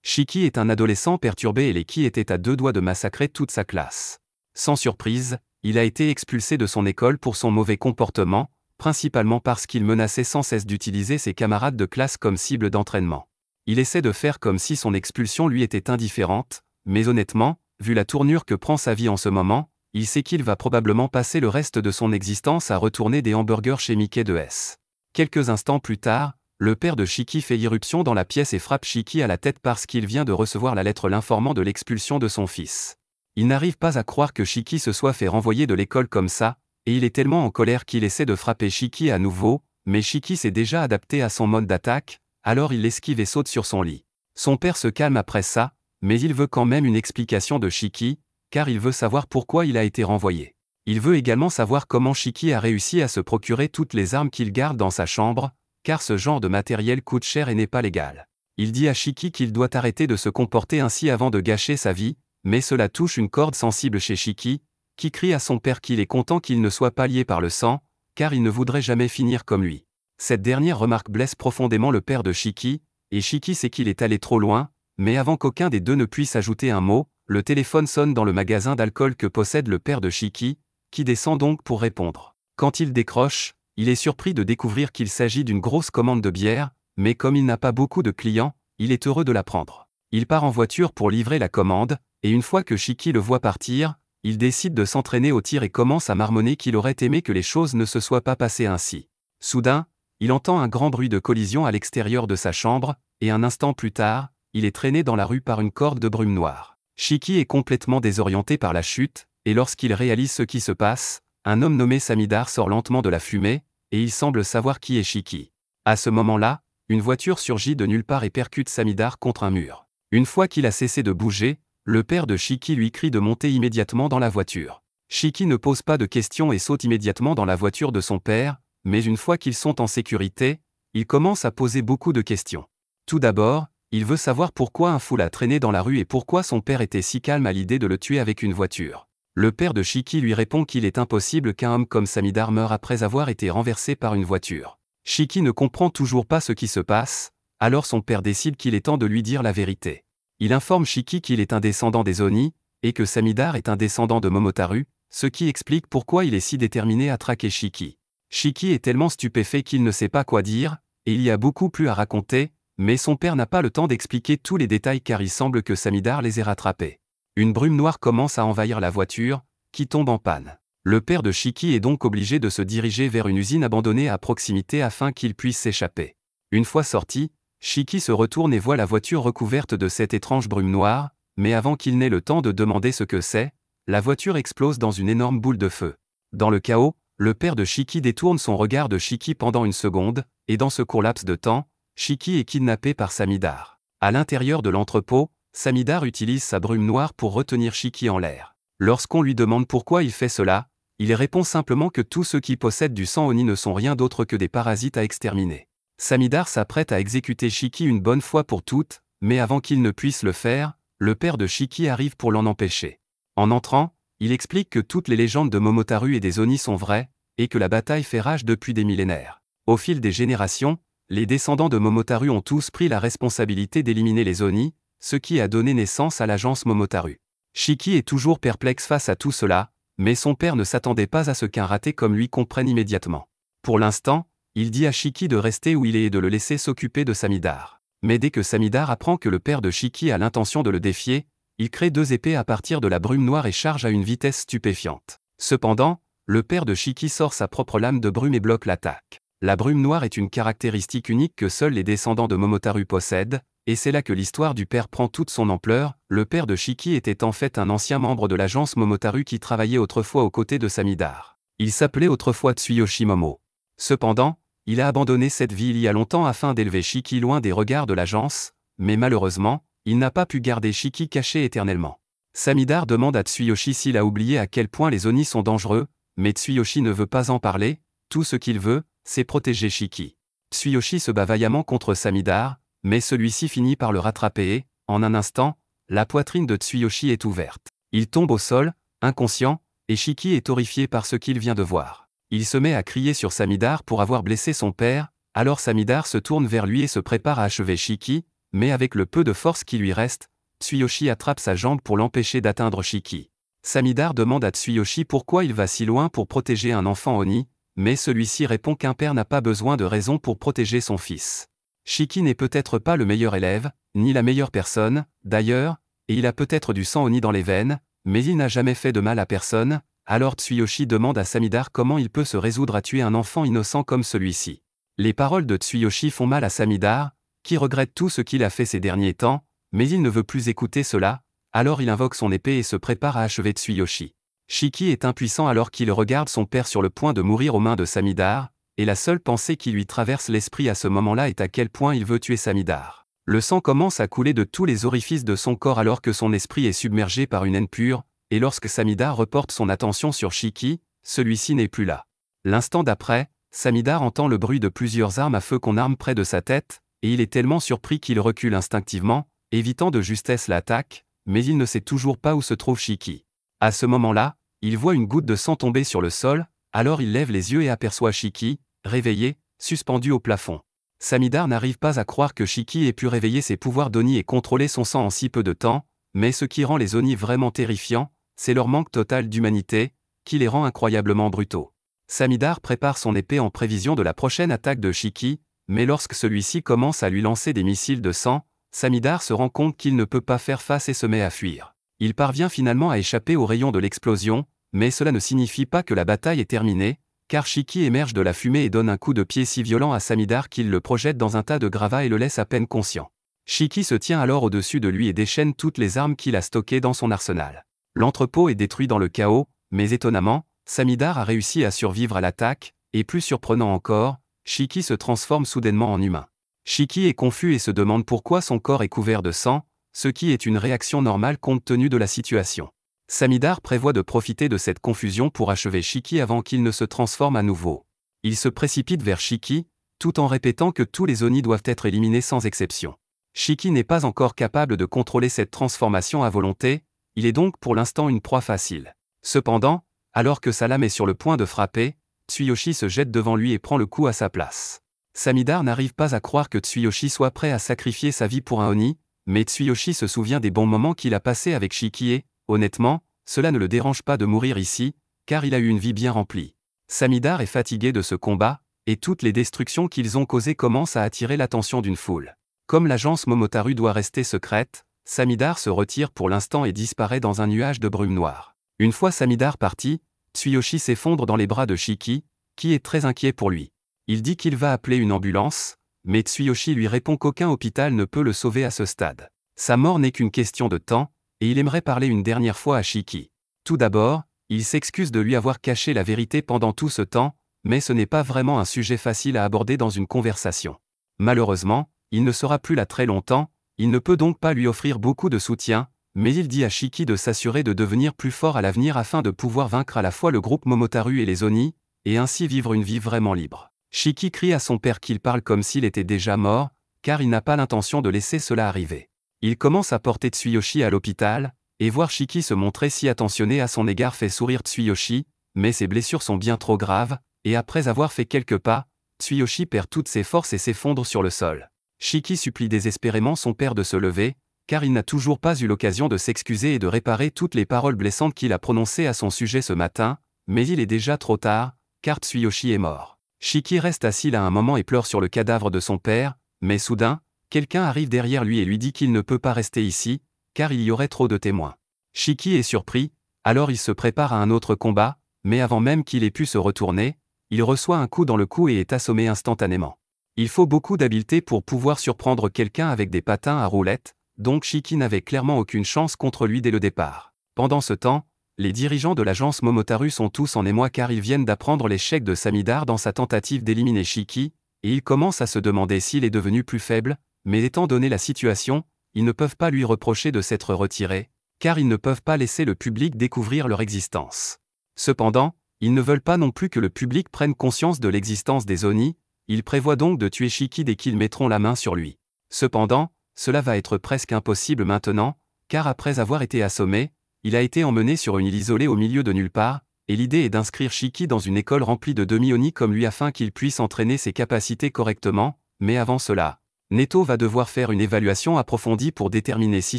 Shiki est un adolescent perturbé et Leki était à deux doigts de massacrer toute sa classe. Sans surprise, il a été expulsé de son école pour son mauvais comportement, principalement parce qu'il menaçait sans cesse d'utiliser ses camarades de classe comme cible d'entraînement. Il essaie de faire comme si son expulsion lui était indifférente, mais honnêtement, vu la tournure que prend sa vie en ce moment, il sait qu'il va probablement passer le reste de son existence à retourner des hamburgers chez Mickey de S. Quelques instants plus tard, le père de Shiki fait irruption dans la pièce et frappe Shiki à la tête parce qu'il vient de recevoir la lettre l'informant de l'expulsion de son fils. Il n'arrive pas à croire que Shiki se soit fait renvoyer de l'école comme ça, et il est tellement en colère qu'il essaie de frapper Shiki à nouveau, mais Shiki s'est déjà adapté à son mode d'attaque, alors il l'esquive et saute sur son lit. Son père se calme après ça, mais il veut quand même une explication de Shiki, car il veut savoir pourquoi il a été renvoyé. Il veut également savoir comment Shiki a réussi à se procurer toutes les armes qu'il garde dans sa chambre, car ce genre de matériel coûte cher et n'est pas légal. Il dit à Shiki qu'il doit arrêter de se comporter ainsi avant de gâcher sa vie, mais cela touche une corde sensible chez Shiki, qui crie à son père qu'il est content qu'il ne soit pas lié par le sang, car il ne voudrait jamais finir comme lui. Cette dernière remarque blesse profondément le père de Shiki, et Shiki sait qu'il est allé trop loin, mais avant qu'aucun des deux ne puisse ajouter un mot, le téléphone sonne dans le magasin d'alcool que possède le père de Shiki, qui descend donc pour répondre. Quand il décroche, il est surpris de découvrir qu'il s'agit d'une grosse commande de bière, mais comme il n'a pas beaucoup de clients, il est heureux de la prendre. Il part en voiture pour livrer la commande, et une fois que Shiki le voit partir, il décide de s'entraîner au tir et commence à marmonner qu'il aurait aimé que les choses ne se soient pas passées ainsi. Soudain, il entend un grand bruit de collision à l'extérieur de sa chambre, et un instant plus tard, il est traîné dans la rue par une corde de brume noire. Shiki est complètement désorienté par la chute, et lorsqu'il réalise ce qui se passe, un homme nommé Samidar sort lentement de la fumée, et il semble savoir qui est Shiki. À ce moment-là, une voiture surgit de nulle part et percute Samidar contre un mur. Une fois qu'il a cessé de bouger, le père de Shiki lui crie de monter immédiatement dans la voiture. Shiki ne pose pas de questions et saute immédiatement dans la voiture de son père, mais une fois qu'ils sont en sécurité, il commence à poser beaucoup de questions. Tout d'abord, il veut savoir pourquoi un fou l'a traîné dans la rue et pourquoi son père était si calme à l'idée de le tuer avec une voiture. Le père de Shiki lui répond qu'il est impossible qu'un homme comme Samidar meure après avoir été renversé par une voiture. Shiki ne comprend toujours pas ce qui se passe, alors son père décide qu'il est temps de lui dire la vérité. Il informe Shiki qu'il est un descendant des Oni, et que Samidar est un descendant de Momotaru, ce qui explique pourquoi il est si déterminé à traquer Shiki. Shiki est tellement stupéfait qu'il ne sait pas quoi dire, et il y a beaucoup plus à raconter, mais son père n'a pas le temps d'expliquer tous les détails car il semble que Samidar les ait rattrapés. Une brume noire commence à envahir la voiture, qui tombe en panne. Le père de Shiki est donc obligé de se diriger vers une usine abandonnée à proximité afin qu'il puisse s'échapper. Une fois sorti, Shiki se retourne et voit la voiture recouverte de cette étrange brume noire, mais avant qu'il n'ait le temps de demander ce que c'est, la voiture explose dans une énorme boule de feu. Dans le chaos, le père de Shiki détourne son regard de Shiki pendant une seconde, et dans ce court laps de temps, Shiki est kidnappé par Samidar. À l'intérieur de l'entrepôt, Samidar utilise sa brume noire pour retenir Shiki en l'air. Lorsqu'on lui demande pourquoi il fait cela, il répond simplement que tous ceux qui possèdent du sang Oni ne sont rien d'autre que des parasites à exterminer. Samidar s'apprête à exécuter Shiki une bonne fois pour toutes, mais avant qu'il ne puisse le faire, le père de Shiki arrive pour l'en empêcher. En entrant, il explique que toutes les légendes de Momotaru et des Oni sont vraies, et que la bataille fait rage depuis des millénaires. Au fil des générations, les descendants de Momotaru ont tous pris la responsabilité d'éliminer les Oni, ce qui a donné naissance à l'agence Momotaru. Shiki est toujours perplexe face à tout cela, mais son père ne s'attendait pas à ce qu'un raté comme lui comprenne immédiatement. Pour l'instant, il dit à Shiki de rester où il est et de le laisser s'occuper de Samidar. Mais dès que Samidar apprend que le père de Shiki a l'intention de le défier, il crée deux épées à partir de la brume noire et charge à une vitesse stupéfiante. Cependant, le père de Shiki sort sa propre lame de brume et bloque l'attaque. La brume noire est une caractéristique unique que seuls les descendants de Momotaru possèdent, et c'est là que l'histoire du père prend toute son ampleur. Le père de Shiki était en fait un ancien membre de l'agence Momotaru qui travaillait autrefois aux côtés de Samidar. Il s'appelait autrefois Tsuyoshi Momo. Cependant, il a abandonné cette vie il y a longtemps afin d'élever Shiki loin des regards de l'agence, mais malheureusement, il n'a pas pu garder Shiki caché éternellement. Samidar demande à Tsuyoshi s'il a oublié à quel point les Oni sont dangereux, mais Tsuyoshi ne veut pas en parler, tout ce qu'il veut, c'est protéger Shiki. Tsuyoshi se bat vaillamment contre Samidar, mais celui-ci finit par le rattraper et, en un instant, la poitrine de Tsuyoshi est ouverte. Il tombe au sol, inconscient, et Shiki est horrifié par ce qu'il vient de voir. Il se met à crier sur Samidar pour avoir blessé son père, alors Samidar se tourne vers lui et se prépare à achever Shiki, mais avec le peu de force qui lui reste, Tsuyoshi attrape sa jambe pour l'empêcher d'atteindre Shiki. Samidar demande à Tsuyoshi pourquoi il va si loin pour protéger un enfant Oni, mais celui-ci répond qu'un père n'a pas besoin de raison pour protéger son fils. Shiki n'est peut-être pas le meilleur élève, ni la meilleure personne, d'ailleurs, et il a peut-être du sang Oni dans les veines, mais il n'a jamais fait de mal à personne, alors Tsuyoshi demande à Samidar comment il peut se résoudre à tuer un enfant innocent comme celui-ci. Les paroles de Tsuyoshi font mal à Samidar, qui regrette tout ce qu'il a fait ces derniers temps, mais il ne veut plus écouter cela, alors il invoque son épée et se prépare à achever Tsuyoshi. Shiki est impuissant alors qu'il regarde son père sur le point de mourir aux mains de Samidar, et la seule pensée qui lui traverse l'esprit à ce moment-là est à quel point il veut tuer Samidar. Le sang commence à couler de tous les orifices de son corps alors que son esprit est submergé par une haine pure, et lorsque Samidar reporte son attention sur Shiki, celui-ci n'est plus là. L'instant d'après, Samidar entend le bruit de plusieurs armes à feu qu'on arme près de sa tête, et il est tellement surpris qu'il recule instinctivement, évitant de justesse l'attaque, mais il ne sait toujours pas où se trouve Shiki. À ce moment-là, il voit une goutte de sang tomber sur le sol, alors il lève les yeux et aperçoit Shiki, réveillé, suspendu au plafond. Samidar n'arrive pas à croire que Shiki ait pu réveiller ses pouvoirs d'Oni et contrôler son sang en si peu de temps, mais ce qui rend les Oni vraiment terrifiants, c'est leur manque total d'humanité, qui les rend incroyablement brutaux. Samidar prépare son épée en prévision de la prochaine attaque de Shiki, mais lorsque celui-ci commence à lui lancer des missiles de sang, Samidar se rend compte qu'il ne peut pas faire face et se met à fuir. Il parvient finalement à échapper aux rayons de l'explosion, mais cela ne signifie pas que la bataille est terminée, car Shiki émerge de la fumée et donne un coup de pied si violent à Samidar qu'il le projette dans un tas de gravats et le laisse à peine conscient. Shiki se tient alors au-dessus de lui et déchaîne toutes les armes qu'il a stockées dans son arsenal. L'entrepôt est détruit dans le chaos, mais étonnamment, Samidar a réussi à survivre à l'attaque, et plus surprenant encore, Shiki se transforme soudainement en humain. Shiki est confus et se demande pourquoi son corps est couvert de sang, ce qui est une réaction normale compte tenu de la situation. Samidar prévoit de profiter de cette confusion pour achever Shiki avant qu'il ne se transforme à nouveau. Il se précipite vers Shiki, tout en répétant que tous les Oni doivent être éliminés sans exception. Shiki n'est pas encore capable de contrôler cette transformation à volonté, il est donc pour l'instant une proie facile. Cependant, alors que sa lame est sur le point de frapper, Tsuyoshi se jette devant lui et prend le coup à sa place. Samidar n'arrive pas à croire que Tsuyoshi soit prêt à sacrifier sa vie pour un Oni, mais Tsuyoshi se souvient des bons moments qu'il a passés avec Shiki et, honnêtement, cela ne le dérange pas de mourir ici, car il a eu une vie bien remplie. Samidar est fatigué de ce combat, et toutes les destructions qu'ils ont causées commencent à attirer l'attention d'une foule. Comme l'agence Momotaru doit rester secrète, Samidar se retire pour l'instant et disparaît dans un nuage de brume noire. Une fois Samidar parti, Tsuyoshi s'effondre dans les bras de Shiki, qui est très inquiet pour lui. Il dit qu'il va appeler une ambulance, mais Tsuyoshi lui répond qu'aucun hôpital ne peut le sauver à ce stade. Sa mort n'est qu'une question de temps, et il aimerait parler une dernière fois à Shiki. Tout d'abord, il s'excuse de lui avoir caché la vérité pendant tout ce temps, mais ce n'est pas vraiment un sujet facile à aborder dans une conversation. Malheureusement, il ne sera plus là très longtemps, il ne peut donc pas lui offrir beaucoup de soutien, mais il dit à Shiki de s'assurer de devenir plus fort à l'avenir afin de pouvoir vaincre à la fois le groupe Momotaru et les Oni, et ainsi vivre une vie vraiment libre. Shiki crie à son père qu'il parle comme s'il était déjà mort, car il n'a pas l'intention de laisser cela arriver. Il commence à porter Tsuyoshi à l'hôpital, et voir Shiki se montrer si attentionné à son égard fait sourire Tsuyoshi, mais ses blessures sont bien trop graves, et après avoir fait quelques pas, Tsuyoshi perd toutes ses forces et s'effondre sur le sol. Shiki supplie désespérément son père de se lever, car il n'a toujours pas eu l'occasion de s'excuser et de réparer toutes les paroles blessantes qu'il a prononcées à son sujet ce matin, mais il est déjà trop tard, car Tsuyoshi est mort. Shiki reste assis là un moment et pleure sur le cadavre de son père, mais soudain, quelqu'un arrive derrière lui et lui dit qu'il ne peut pas rester ici, car il y aurait trop de témoins. Shiki est surpris, alors il se prépare à un autre combat, mais avant même qu'il ait pu se retourner, il reçoit un coup dans le cou et est assommé instantanément. Il faut beaucoup d'habileté pour pouvoir surprendre quelqu'un avec des patins à roulettes, donc Shiki n'avait clairement aucune chance contre lui dès le départ. Pendant ce temps, les dirigeants de l'agence Momotaru sont tous en émoi car ils viennent d'apprendre l'échec de Samidar dans sa tentative d'éliminer Shiki, et ils commencent à se demander s'il est devenu plus faible, mais étant donné la situation, ils ne peuvent pas lui reprocher de s'être retiré, car ils ne peuvent pas laisser le public découvrir leur existence. Cependant, ils ne veulent pas non plus que le public prenne conscience de l'existence des Oni, ils prévoient donc de tuer Shiki dès qu'ils mettront la main sur lui. Cependant, cela va être presque impossible maintenant, car après avoir été assommé, il a été emmené sur une île isolée au milieu de nulle part, et l'idée est d'inscrire Shiki dans une école remplie de demi-Oni comme lui afin qu'il puisse entraîner ses capacités correctement, mais avant cela, Neto va devoir faire une évaluation approfondie pour déterminer si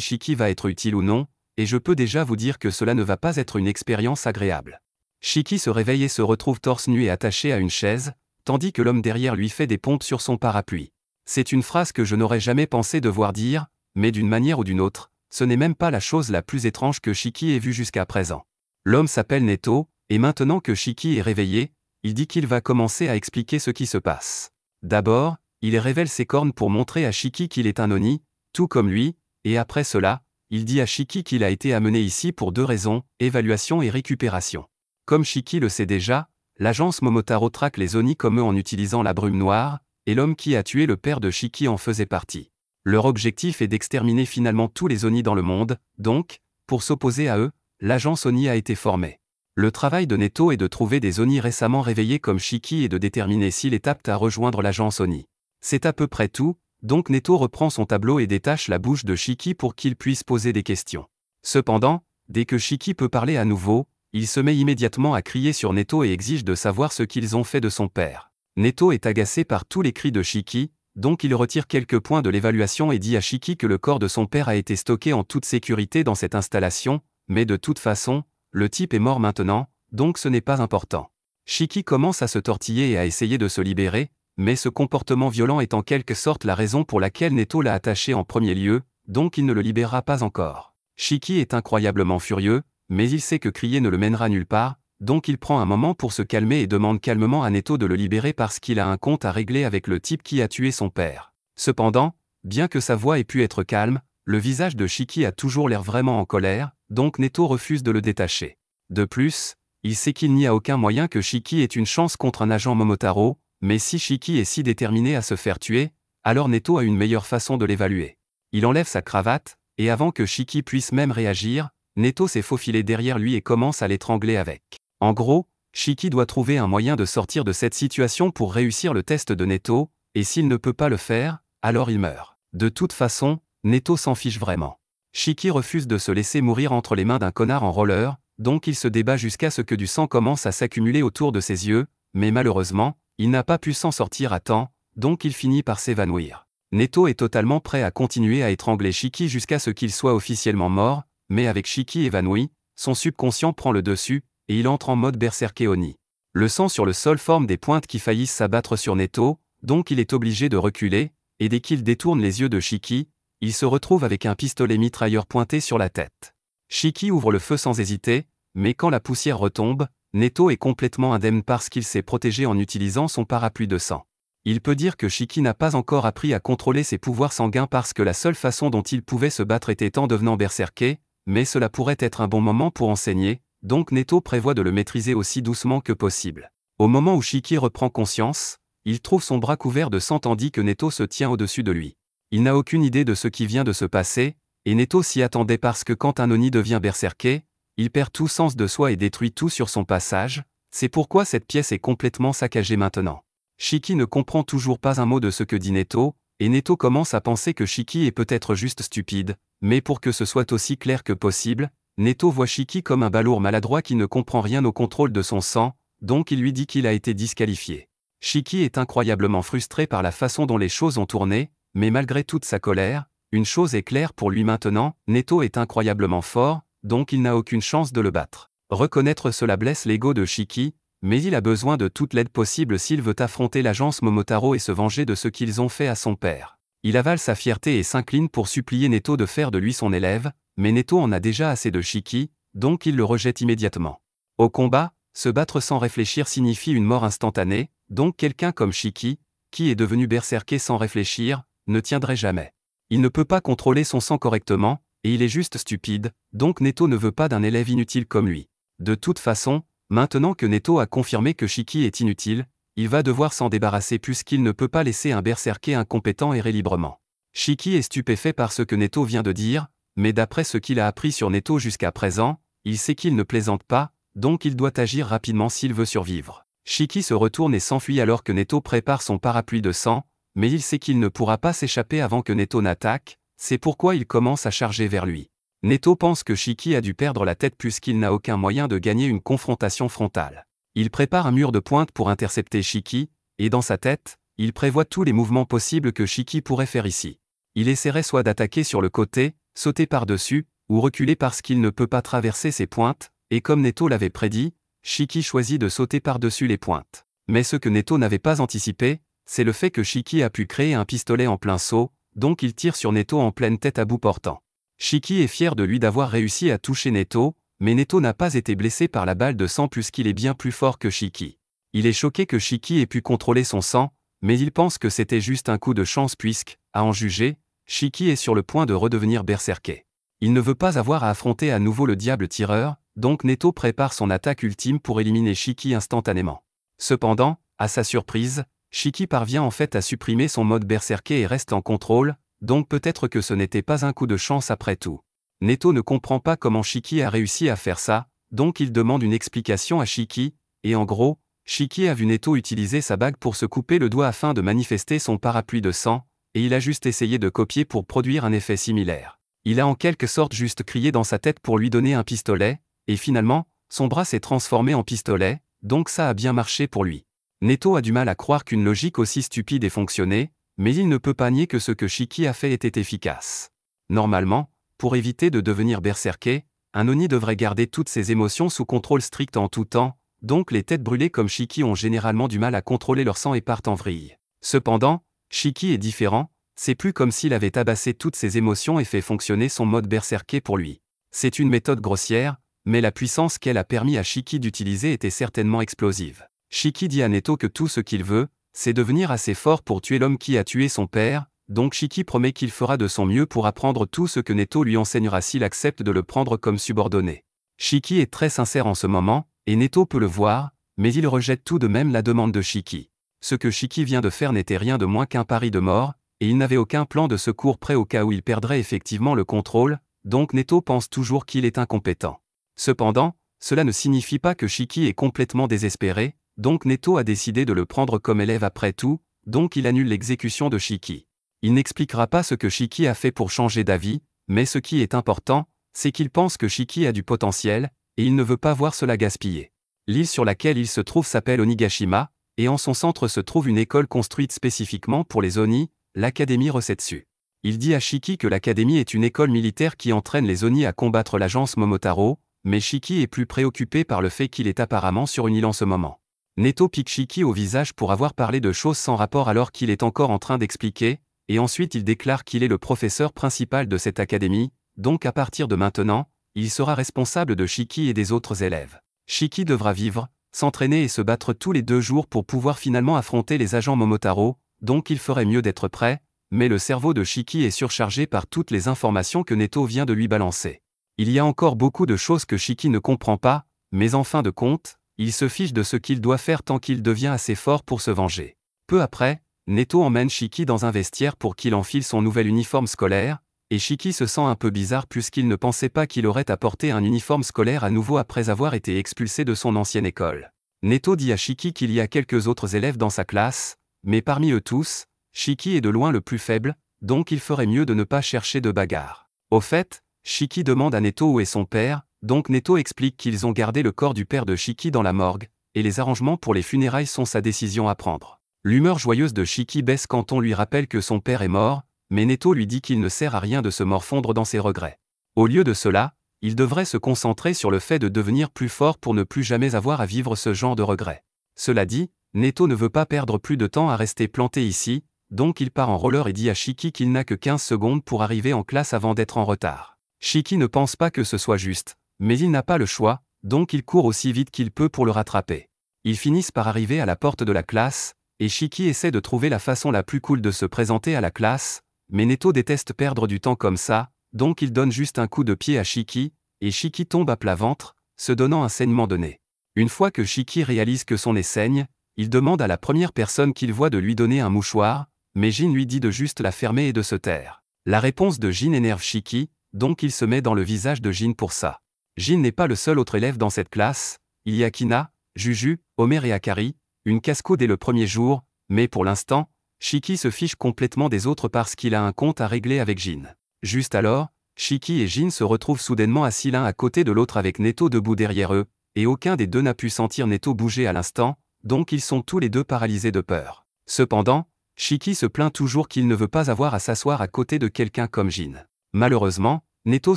Shiki va être utile ou non, et je peux déjà vous dire que cela ne va pas être une expérience agréable. Shiki se réveille et se retrouve torse nu et attaché à une chaise, tandis que l'homme derrière lui fait des pompes sur son parapluie. C'est une phrase que je n'aurais jamais pensé devoir dire, mais d'une manière ou d'une autre, ce n'est même pas la chose la plus étrange que Shiki ait vue jusqu'à présent. L'homme s'appelle Neto, et maintenant que Shiki est réveillé, il dit qu'il va commencer à expliquer ce qui se passe. D'abord, il révèle ses cornes pour montrer à Shiki qu'il est un Oni, tout comme lui, et après cela, il dit à Shiki qu'il a été amené ici pour 2 raisons, évaluation et récupération. Comme Shiki le sait déjà, l'agence Momotaro traque les Oni comme eux en utilisant la brume noire, et l'homme qui a tué le père de Shiki en faisait partie. Leur objectif est d'exterminer finalement tous les Oni dans le monde, donc, pour s'opposer à eux, l'agence Oni a été formée. Le travail de Neto est de trouver des Oni récemment réveillés comme Shiki et de déterminer s'il est apte à rejoindre l'agence Oni. C'est à peu près tout, donc Neto reprend son tableau et détache la bouche de Shiki pour qu'il puisse poser des questions. Cependant, dès que Shiki peut parler à nouveau, il se met immédiatement à crier sur Neto et exige de savoir ce qu'ils ont fait de son père. Neto est agacé par tous les cris de Shiki, donc il retire quelques points de l'évaluation et dit à Shiki que le corps de son père a été stocké en toute sécurité dans cette installation, mais de toute façon, le type est mort maintenant, donc ce n'est pas important. Shiki commence à se tortiller et à essayer de se libérer, mais ce comportement violent est en quelque sorte la raison pour laquelle Neto l'a attaché en premier lieu, donc il ne le libérera pas encore. Shiki est incroyablement furieux, mais il sait que crier ne le mènera nulle part, donc il prend un moment pour se calmer et demande calmement à Neto de le libérer parce qu'il a un compte à régler avec le type qui a tué son père. Cependant, bien que sa voix ait pu être calme, le visage de Shiki a toujours l'air vraiment en colère, donc Neto refuse de le détacher. De plus, il sait qu'il n'y a aucun moyen que Shiki ait une chance contre un agent Momotaro, mais si Shiki est si déterminé à se faire tuer, alors Neto a une meilleure façon de l'évaluer. Il enlève sa cravate, et avant que Shiki puisse même réagir, Neto s'est faufilé derrière lui et commence à l'étrangler avec. En gros, Shiki doit trouver un moyen de sortir de cette situation pour réussir le test de Neto, et s'il ne peut pas le faire, alors il meurt. De toute façon, Neto s'en fiche vraiment. Shiki refuse de se laisser mourir entre les mains d'un connard en roller, donc il se débat jusqu'à ce que du sang commence à s'accumuler autour de ses yeux, mais malheureusement, il n'a pas pu s'en sortir à temps, donc il finit par s'évanouir. Neto est totalement prêt à continuer à étrangler Shiki jusqu'à ce qu'il soit officiellement mort, mais avec Shiki évanoui, son subconscient prend le dessus, et il entre en mode berserker Oni. Le sang sur le sol forme des pointes qui faillissent s'abattre sur Neto, donc il est obligé de reculer, et dès qu'il détourne les yeux de Shiki, il se retrouve avec un pistolet mitrailleur pointé sur la tête. Shiki ouvre le feu sans hésiter, mais quand la poussière retombe, Neto est complètement indemne parce qu'il s'est protégé en utilisant son parapluie de sang. Il peut dire que Shiki n'a pas encore appris à contrôler ses pouvoirs sanguins parce que la seule façon dont il pouvait se battre était en devenant berserker, mais cela pourrait être un bon moment pour enseigner, donc Neto prévoit de le maîtriser aussi doucement que possible. Au moment où Shiki reprend conscience, il trouve son bras couvert de sang tandis que Neto se tient au-dessus de lui. Il n'a aucune idée de ce qui vient de se passer, et Neto s'y attendait parce que quand un Oni devient berserker, il perd tout sens de soi et détruit tout sur son passage, c'est pourquoi cette pièce est complètement saccagée maintenant. Shiki ne comprend toujours pas un mot de ce que dit Neto, et Neto commence à penser que Shiki est peut-être juste stupide, mais pour que ce soit aussi clair que possible, Neto voit Shiki comme un balourd maladroit qui ne comprend rien au contrôle de son sang, donc il lui dit qu'il a été disqualifié. Shiki est incroyablement frustré par la façon dont les choses ont tourné, mais malgré toute sa colère, une chose est claire pour lui maintenant, Neto est incroyablement fort, donc il n'a aucune chance de le battre. Reconnaître cela blesse l'ego de Shiki, mais il a besoin de toute l'aide possible s'il veut affronter l'agence Momotaro et se venger de ce qu'ils ont fait à son père. Il avale sa fierté et s'incline pour supplier Neto de faire de lui son élève, mais Neto en a déjà assez de Shiki, donc il le rejette immédiatement. Au combat, se battre sans réfléchir signifie une mort instantanée, donc quelqu'un comme Shiki, qui est devenu berserker sans réfléchir, ne tiendrait jamais. Il ne peut pas contrôler son sang correctement, et il est juste stupide, donc Neto ne veut pas d'un élève inutile comme lui. De toute façon, maintenant que Neto a confirmé que Shiki est inutile, il va devoir s'en débarrasser puisqu'il ne peut pas laisser un berserker incompétent errer librement. Shiki est stupéfait par ce que Neto vient de dire, mais d'après ce qu'il a appris sur Neto jusqu'à présent, il sait qu'il ne plaisante pas, donc il doit agir rapidement s'il veut survivre. Shiki se retourne et s'enfuit alors que Neto prépare son parapluie de sang, mais il sait qu'il ne pourra pas s'échapper avant que Neto n'attaque, c'est pourquoi il commence à charger vers lui. Neto pense que Shiki a dû perdre la tête puisqu'il n'a aucun moyen de gagner une confrontation frontale. Il prépare un mur de pointe pour intercepter Shiki, et dans sa tête, Il prévoit tous les mouvements possibles que Shiki pourrait faire ici. Il essaierait soit d'attaquer sur le côté, sauter par-dessus, ou reculer parce qu'il ne peut pas traverser ses pointes, et comme Neto l'avait prédit, Shiki choisit de sauter par-dessus les pointes. Mais ce que Neto n'avait pas anticipé, c'est le fait que Shiki a pu créer un pistolet en plein saut, donc il tire sur Neto en pleine tête à bout portant. Shiki est fier de lui d'avoir réussi à toucher Neto, mais Neto n'a pas été blessé par la balle de sang puisqu'il est bien plus fort que Shiki. Il est choqué que Shiki ait pu contrôler son sang, mais il pense que c'était juste un coup de chance puisque, à en juger, Shiki est sur le point de redevenir berserké. Il ne veut pas avoir à affronter à nouveau le diable tireur, donc Neto prépare son attaque ultime pour éliminer Shiki instantanément. Cependant, à sa surprise, Shiki parvient en fait à supprimer son mode berserké et reste en contrôle, donc peut-être que ce n'était pas un coup de chance après tout. Neto ne comprend pas comment Shiki a réussi à faire ça, donc il demande une explication à Shiki, et en gros, Shiki a vu Neto utiliser sa bague pour se couper le doigt afin de manifester son parapluie de sang, et il a juste essayé de copier pour produire un effet similaire. Il a en quelque sorte juste crié dans sa tête pour lui donner un pistolet, et finalement, son bras s'est transformé en pistolet, donc ça a bien marché pour lui. Neto a du mal à croire qu'une logique aussi stupide ait fonctionné, mais il ne peut pas nier que ce que Shiki a fait était efficace. Normalement, pour éviter de devenir berserké, un Oni devrait garder toutes ses émotions sous contrôle strict en tout temps, donc les têtes brûlées comme Shiki ont généralement du mal à contrôler leur sang et partent en vrille. Cependant, Shiki est différent, c'est plus comme s'il avait tabassé toutes ses émotions et fait fonctionner son mode berserké pour lui. C'est une méthode grossière, mais la puissance qu'elle a permis à Shiki d'utiliser était certainement explosive. Shiki dit à Neto que tout ce qu'il veut, c'est devenir assez fort pour tuer l'homme qui a tué son père, donc Shiki promet qu'il fera de son mieux pour apprendre tout ce que Neto lui enseignera s'il accepte de le prendre comme subordonné. Shiki est très sincère en ce moment, et Neto peut le voir, mais il rejette tout de même la demande de Shiki. Ce que Shiki vient de faire n'était rien de moins qu'un pari de mort, et il n'avait aucun plan de secours prêt au cas où il perdrait effectivement le contrôle, donc Neto pense toujours qu'il est incompétent. Cependant, cela ne signifie pas que Shiki est complètement désespéré, donc Neto a décidé de le prendre comme élève après tout, donc il annule l'exécution de Shiki. Il n'expliquera pas ce que Shiki a fait pour changer d'avis, mais ce qui est important, c'est qu'il pense que Shiki a du potentiel, et il ne veut pas voir cela gaspiller. L'île sur laquelle il se trouve s'appelle Onigashima, et en son centre se trouve une école construite spécifiquement pour les Oni, l'Académie Rosetsu. Il dit à Shiki que l'Académie est une école militaire qui entraîne les Oni à combattre l'agence Momotaro, mais Shiki est plus préoccupé par le fait qu'il est apparemment sur une île en ce moment. Neto pique Shiki au visage pour avoir parlé de choses sans rapport alors qu'il est encore en train d'expliquer, et ensuite il déclare qu'il est le professeur principal de cette académie, donc à partir de maintenant, il sera responsable de Shiki et des autres élèves. Shiki devra vivre, s'entraîner et se battre tous les 2 jours pour pouvoir finalement affronter les agents Momotaro, donc il ferait mieux d'être prêt, mais le cerveau de Shiki est surchargé par toutes les informations que Neto vient de lui balancer. Il y a encore beaucoup de choses que Shiki ne comprend pas, mais en fin de compte, il se fiche de ce qu'il doit faire tant qu'il devient assez fort pour se venger. Peu après, Neto emmène Shiki dans un vestiaire pour qu'il enfile son nouvel uniforme scolaire, et Shiki se sent un peu bizarre puisqu'il ne pensait pas qu'il aurait à porter un uniforme scolaire à nouveau après avoir été expulsé de son ancienne école. Neto dit à Shiki qu'il y a quelques autres élèves dans sa classe, mais parmi eux tous, Shiki est de loin le plus faible, donc il ferait mieux de ne pas chercher de bagarre. Au fait, Shiki demande à Neto où est son père, donc Neto explique qu'ils ont gardé le corps du père de Shiki dans la morgue, et les arrangements pour les funérailles sont sa décision à prendre. L'humeur joyeuse de Shiki baisse quand on lui rappelle que son père est mort, mais Neto lui dit qu'il ne sert à rien de se morfondre dans ses regrets. Au lieu de cela, il devrait se concentrer sur le fait de devenir plus fort pour ne plus jamais avoir à vivre ce genre de regrets. Cela dit, Neto ne veut pas perdre plus de temps à rester planté ici, donc il part en roller et dit à Shiki qu'il n'a que 15 secondes pour arriver en classe avant d'être en retard. Shiki ne pense pas que ce soit juste, mais il n'a pas le choix, donc il court aussi vite qu'il peut pour le rattraper. Ils finissent par arriver à la porte de la classe, et Shiki essaie de trouver la façon la plus cool de se présenter à la classe, mais Neto déteste perdre du temps comme ça, donc il donne juste un coup de pied à Shiki, et Shiki tombe à plat ventre, se donnant un saignement de nez. Une fois que Shiki réalise que son nez saigne, il demande à la première personne qu'il voit de lui donner un mouchoir, mais Jin lui dit de juste la fermer et de se taire. La réponse de Jin énerve Shiki, donc il se met dans le visage de Jin pour ça. Jin n'est pas le seul autre élève dans cette classe, il y a Kina, Juju, Homer et Akari, une casse-cou dès le premier jour, mais pour l'instant, Shiki se fiche complètement des autres parce qu'il a un compte à régler avec Jin. Juste alors, Shiki et Jin se retrouvent soudainement assis l'un à côté de l'autre avec Neto debout derrière eux, et aucun des deux n'a pu sentir Neto bouger à l'instant, donc ils sont tous les deux paralysés de peur. Cependant, Shiki se plaint toujours qu'il ne veut pas avoir à s'asseoir à côté de quelqu'un comme Jin. Malheureusement, Neto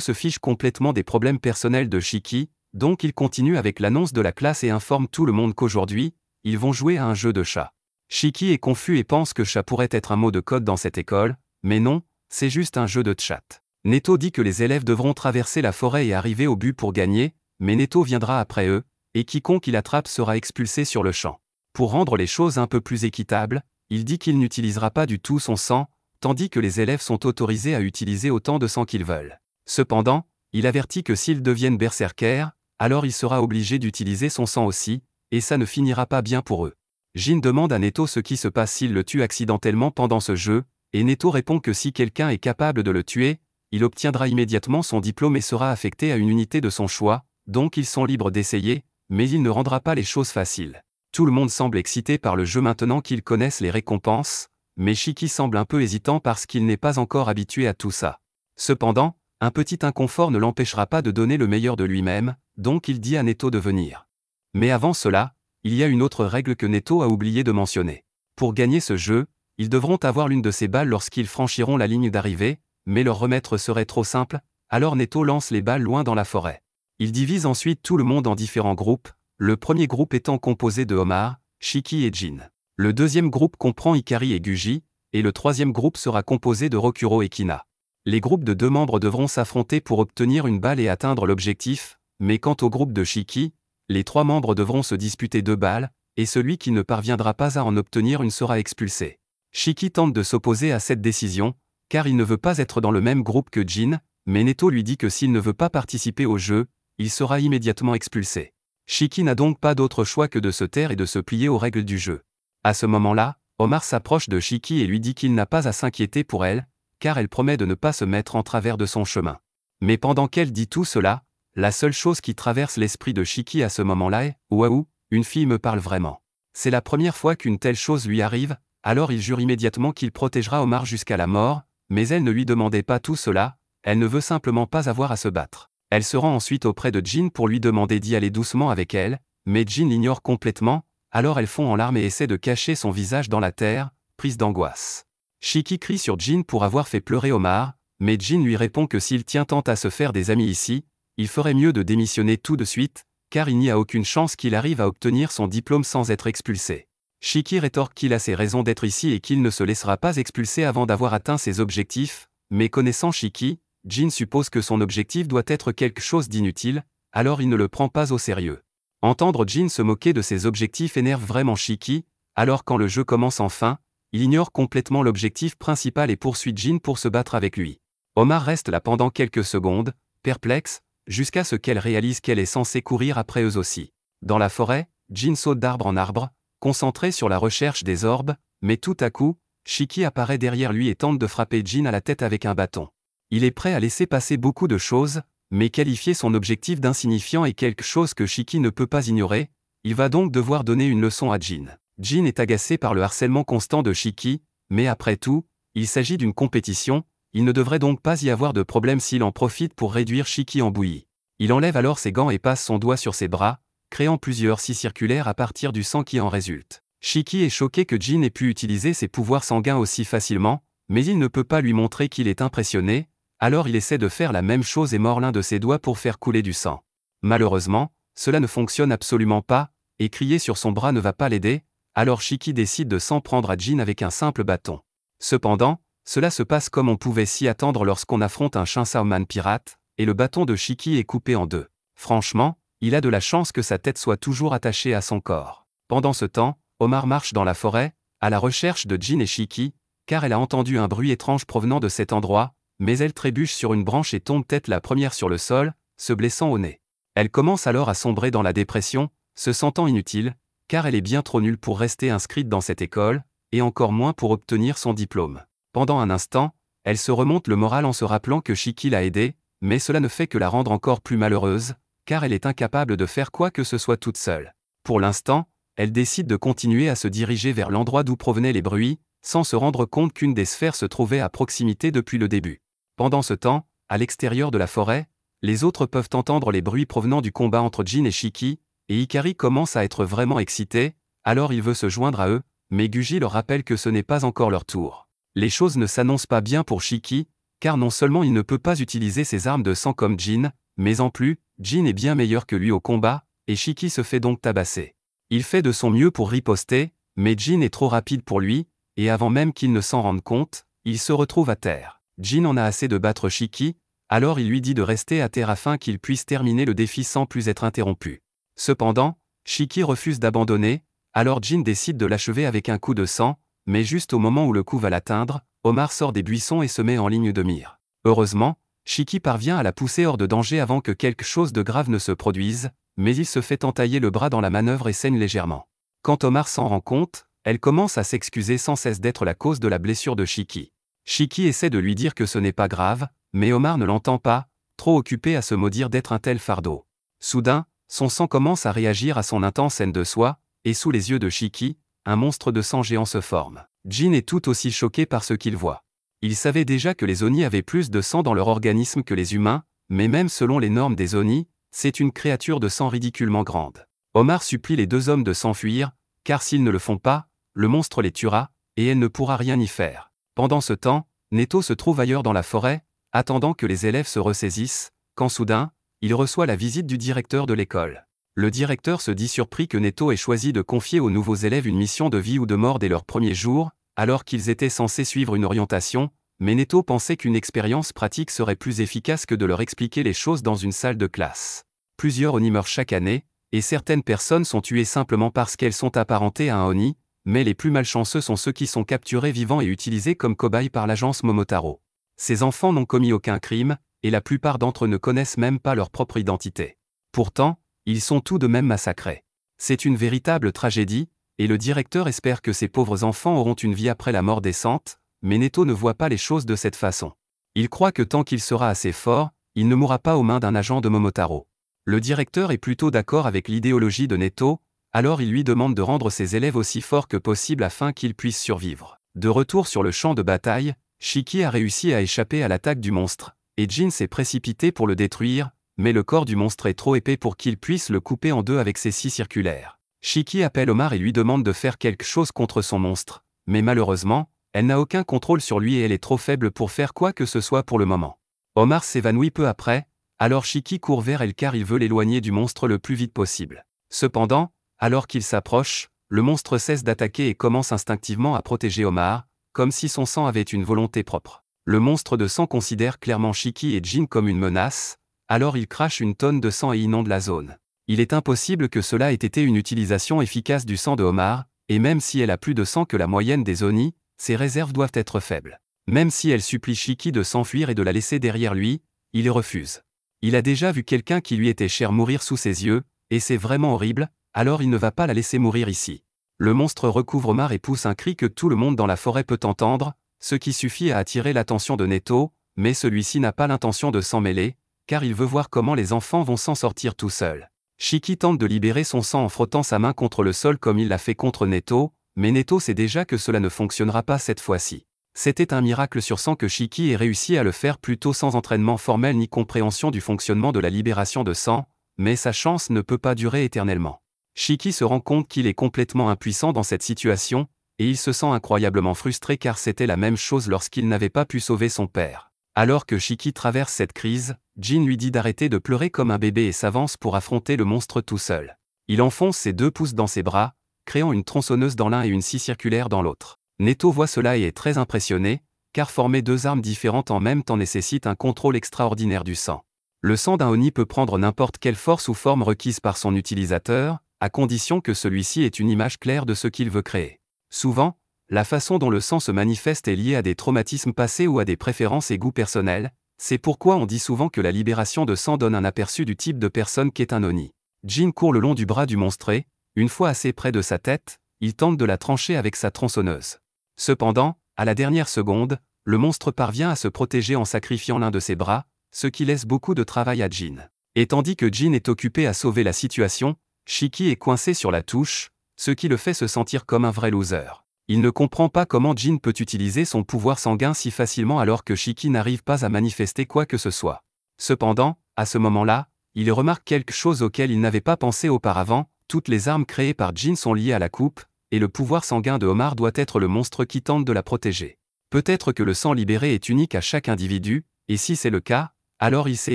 se fiche complètement des problèmes personnels de Shiki, donc il continue avec l'annonce de la classe et informe tout le monde qu'aujourd'hui, ils vont jouer à un jeu de chat. Shiki est confus et pense que chat pourrait être un mot de code dans cette école, mais non, c'est juste un jeu de chat. Neto dit que les élèves devront traverser la forêt et arriver au but pour gagner, mais Neto viendra après eux, et quiconque il attrape sera expulsé sur le champ. Pour rendre les choses un peu plus équitables, il dit qu'il n'utilisera pas du tout son sang, tandis que les élèves sont autorisés à utiliser autant de sang qu'ils veulent. Cependant, il avertit que s'ils deviennent berserkers, alors il sera obligé d'utiliser son sang aussi, et ça ne finira pas bien pour eux. Jin demande à Neto ce qui se passe s'il le tue accidentellement pendant ce jeu, et Neto répond que si quelqu'un est capable de le tuer, il obtiendra immédiatement son diplôme et sera affecté à une unité de son choix, donc ils sont libres d'essayer, mais il ne rendra pas les choses faciles. Tout le monde semble excité par le jeu maintenant qu'ils connaissent les récompenses, mais Shiki semble un peu hésitant parce qu'il n'est pas encore habitué à tout ça. Cependant, un petit inconfort ne l'empêchera pas de donner le meilleur de lui-même, donc il dit à Neto de venir. Mais avant cela, il y a une autre règle que Neto a oublié de mentionner. Pour gagner ce jeu, ils devront avoir l'une de ces balles lorsqu'ils franchiront la ligne d'arrivée, mais leur remettre serait trop simple, alors Neto lance les balles loin dans la forêt. Il divise ensuite tout le monde en différents groupes, le premier groupe étant composé de Omar, Shiki et Jin. Le deuxième groupe comprend Ikari et Guji, et le troisième groupe sera composé de Rokuro et Kina. Les groupes de 2 membres devront s'affronter pour obtenir une balle et atteindre l'objectif, mais quant au groupe de Shiki, les 3 membres devront se disputer 2 balles, et celui qui ne parviendra pas à en obtenir une sera expulsé. Shiki tente de s'opposer à cette décision, car il ne veut pas être dans le même groupe que Jin, mais Neto lui dit que s'il ne veut pas participer au jeu, il sera immédiatement expulsé. Shiki n'a donc pas d'autre choix que de se taire et de se plier aux règles du jeu. À ce moment-là, Omar s'approche de Shiki et lui dit qu'il n'a pas à s'inquiéter pour elle, car elle promet de ne pas se mettre en travers de son chemin. Mais pendant qu'elle dit tout cela, la seule chose qui traverse l'esprit de Shiki à ce moment-là est « Waouh, une fille me parle vraiment ». C'est la première fois qu'une telle chose lui arrive, alors il jure immédiatement qu'il protégera Omar jusqu'à la mort, mais elle ne lui demandait pas tout cela, elle ne veut simplement pas avoir à se battre. Elle se rend ensuite auprès de Jin pour lui demander d'y aller doucement avec elle, mais Jin l'ignore complètement, alors elle fond en larmes et essaie de cacher son visage dans la terre, prise d'angoisse. Shiki crie sur Jin pour avoir fait pleurer Omar, mais Jin lui répond que s'il tient tant à se faire des amis ici, il ferait mieux de démissionner tout de suite, car il n'y a aucune chance qu'il arrive à obtenir son diplôme sans être expulsé. Shiki rétorque qu'il a ses raisons d'être ici et qu'il ne se laissera pas expulser avant d'avoir atteint ses objectifs, mais connaissant Shiki, Jin suppose que son objectif doit être quelque chose d'inutile, alors il ne le prend pas au sérieux. Entendre Jin se moquer de ses objectifs énerve vraiment Shiki, alors quand le jeu commence enfin, il ignore complètement l'objectif principal et poursuit Jin pour se battre avec lui. Omar reste là pendant quelques secondes, perplexe, jusqu'à ce qu'elle réalise qu'elle est censée courir après eux aussi. Dans la forêt, Jin saute d'arbre en arbre, concentré sur la recherche des orbes, mais tout à coup, Shiki apparaît derrière lui et tente de frapper Jin à la tête avec un bâton. Il est prêt à laisser passer beaucoup de choses, mais qualifier son objectif d'insignifiant est quelque chose que Shiki ne peut pas ignorer, il va donc devoir donner une leçon à Jin. Jin est agacé par le harcèlement constant de Shiki, mais après tout, il s'agit d'une compétition, il ne devrait donc pas y avoir de problème s'il en profite pour réduire Shiki en bouillie. Il enlève alors ses gants et passe son doigt sur ses bras, créant plusieurs scies circulaires à partir du sang qui en résulte. Shiki est choqué que Jin ait pu utiliser ses pouvoirs sanguins aussi facilement, mais il ne peut pas lui montrer qu'il est impressionné, alors il essaie de faire la même chose et mord l'un de ses doigts pour faire couler du sang. Malheureusement, cela ne fonctionne absolument pas, et crier sur son bras ne va pas l'aider, alors Shiki décide de s'en prendre à Jin avec un simple bâton. Cependant, cela se passe comme on pouvait s'y attendre lorsqu'on affronte un Chainsaw Man pirate, et le bâton de Shiki est coupé en 2. Franchement, il a de la chance que sa tête soit toujours attachée à son corps. Pendant ce temps, Omar marche dans la forêt, à la recherche de Jin et Shiki, car elle a entendu un bruit étrange provenant de cet endroit, mais elle trébuche sur une branche et tombe tête la première sur le sol, se blessant au nez. Elle commence alors à sombrer dans la dépression, se sentant inutile, car elle est bien trop nulle pour rester inscrite dans cette école, et encore moins pour obtenir son diplôme. Pendant un instant, elle se remonte le moral en se rappelant que Shiki l'a aidée, mais cela ne fait que la rendre encore plus malheureuse, car elle est incapable de faire quoi que ce soit toute seule. Pour l'instant, elle décide de continuer à se diriger vers l'endroit d'où provenaient les bruits, sans se rendre compte qu'une des sphères se trouvait à proximité depuis le début. Pendant ce temps, à l'extérieur de la forêt, les autres peuvent entendre les bruits provenant du combat entre Jin et Shiki, et Ikari commence à être vraiment excité, alors il veut se joindre à eux, mais Guji leur rappelle que ce n'est pas encore leur tour. Les choses ne s'annoncent pas bien pour Shiki, car non seulement il ne peut pas utiliser ses armes de sang comme Jin, mais en plus, Jin est bien meilleur que lui au combat, et Shiki se fait donc tabasser. Il fait de son mieux pour riposter, mais Jin est trop rapide pour lui, et avant même qu'il ne s'en rende compte, il se retrouve à terre. Jin en a assez de battre Shiki, alors il lui dit de rester à terre afin qu'il puisse terminer le défi sans plus être interrompu. Cependant, Shiki refuse d'abandonner, alors Jin décide de l'achever avec un coup de sang, mais juste au moment où le coup va l'atteindre, Omar sort des buissons et se met en ligne de mire. Heureusement, Shiki parvient à la pousser hors de danger avant que quelque chose de grave ne se produise, mais il se fait entailler le bras dans la manœuvre et saigne légèrement. Quand Omar s'en rend compte, elle commence à s'excuser sans cesse d'être la cause de la blessure de Shiki. Shiki essaie de lui dire que ce n'est pas grave, mais Omar ne l'entend pas, trop occupé à se maudire d'être un tel fardeau. Soudain, son sang commence à réagir à son intense haine de soi, et sous les yeux de Shiki, un monstre de sang géant se forme. Jin est tout aussi choqué par ce qu'il voit. Il savait déjà que les Oni avaient plus de sang dans leur organisme que les humains, mais même selon les normes des Oni, c'est une créature de sang ridiculement grande. Omar supplie les deux hommes de s'enfuir, car s'ils ne le font pas, le monstre les tuera, et elle ne pourra rien y faire. Pendant ce temps, Neto se trouve ailleurs dans la forêt, attendant que les élèves se ressaisissent, quand soudain, il reçoit la visite du directeur de l'école. Le directeur se dit surpris que Neto ait choisi de confier aux nouveaux élèves une mission de vie ou de mort dès leur premier jour, alors qu'ils étaient censés suivre une orientation, mais Neto pensait qu'une expérience pratique serait plus efficace que de leur expliquer les choses dans une salle de classe. Plusieurs Oni meurent chaque année, et certaines personnes sont tuées simplement parce qu'elles sont apparentées à un Oni, mais les plus malchanceux sont ceux qui sont capturés vivants et utilisés comme cobayes par l'agence Momotaro. Ces enfants n'ont commis aucun crime, et la plupart d'entre eux ne connaissent même pas leur propre identité. Pourtant, ils sont tout de même massacrés. C'est une véritable tragédie, et le directeur espère que ces pauvres enfants auront une vie après la mort décente, mais Neto ne voit pas les choses de cette façon. Il croit que tant qu'il sera assez fort, il ne mourra pas aux mains d'un agent de Momotaro. Le directeur est plutôt d'accord avec l'idéologie de Neto, alors il lui demande de rendre ses élèves aussi forts que possible afin qu'ils puissent survivre. De retour sur le champ de bataille, Shiki a réussi à échapper à l'attaque du monstre, et Jin s'est précipité pour le détruire, mais le corps du monstre est trop épais pour qu'il puisse le couper en deux avec ses scies circulaires. Shiki appelle Omar et lui demande de faire quelque chose contre son monstre, mais malheureusement, elle n'a aucun contrôle sur lui et elle est trop faible pour faire quoi que ce soit pour le moment. Omar s'évanouit peu après, alors Shiki court vers elle car il veut l'éloigner du monstre le plus vite possible. Cependant, alors qu'il s'approche, le monstre cesse d'attaquer et commence instinctivement à protéger Omar, comme si son sang avait une volonté propre. Le monstre de sang considère clairement Shiki et Jin comme une menace, alors il crache une tonne de sang et inonde la zone. Il est impossible que cela ait été une utilisation efficace du sang de Omar, et même si elle a plus de sang que la moyenne des Oni, ses réserves doivent être faibles. Même si elle supplie Shiki de s'enfuir et de la laisser derrière lui, il refuse. Il a déjà vu quelqu'un qui lui était cher mourir sous ses yeux, et c'est vraiment horrible, alors il ne va pas la laisser mourir ici. Le monstre recouvre Omar et pousse un cri que tout le monde dans la forêt peut entendre, ce qui suffit à attirer l'attention de Neto, mais celui-ci n'a pas l'intention de s'en mêler, car il veut voir comment les enfants vont s'en sortir tout seuls. Shiki tente de libérer son sang en frottant sa main contre le sol comme il l'a fait contre Neto, mais Neto sait déjà que cela ne fonctionnera pas cette fois-ci. C'était un miracle sur 100 que Shiki ait réussi à le faire plutôt sans entraînement formel ni compréhension du fonctionnement de la libération de sang, mais sa chance ne peut pas durer éternellement. Shiki se rend compte qu'il est complètement impuissant dans cette situation, et il se sent incroyablement frustré car c'était la même chose lorsqu'il n'avait pas pu sauver son père. Alors que Shiki traverse cette crise, Jin lui dit d'arrêter de pleurer comme un bébé et s'avance pour affronter le monstre tout seul. Il enfonce ses 2 pouces dans ses bras, créant une tronçonneuse dans l'un et une scie circulaire dans l'autre. Neto voit cela et est très impressionné, car former 2 armes différentes en même temps nécessite un contrôle extraordinaire du sang. Le sang d'un Oni peut prendre n'importe quelle force ou forme requise par son utilisateur, à condition que celui-ci ait une image claire de ce qu'il veut créer. Souvent, la façon dont le sang se manifeste est liée à des traumatismes passés ou à des préférences et goûts personnels, c'est pourquoi on dit souvent que la libération de sang donne un aperçu du type de personne qu'est un Oni. Jin court le long du bras du monstre et, une fois assez près de sa tête, il tente de la trancher avec sa tronçonneuse. Cependant, à la dernière seconde, le monstre parvient à se protéger en sacrifiant l'un de ses bras, ce qui laisse beaucoup de travail à Jin. Et tandis que Jin est occupé à sauver la situation, Shiki est coincé sur la touche, ce qui le fait se sentir comme un vrai loser. Il ne comprend pas comment Jin peut utiliser son pouvoir sanguin si facilement alors que Shiki n'arrive pas à manifester quoi que ce soit. Cependant, à ce moment-là, il remarque quelque chose auquel il n'avait pas pensé auparavant, toutes les armes créées par Jin sont liées à la coupe, et le pouvoir sanguin de Omar doit être le monstre qui tente de la protéger. Peut-être que le sang libéré est unique à chaque individu, et si c'est le cas, alors il sait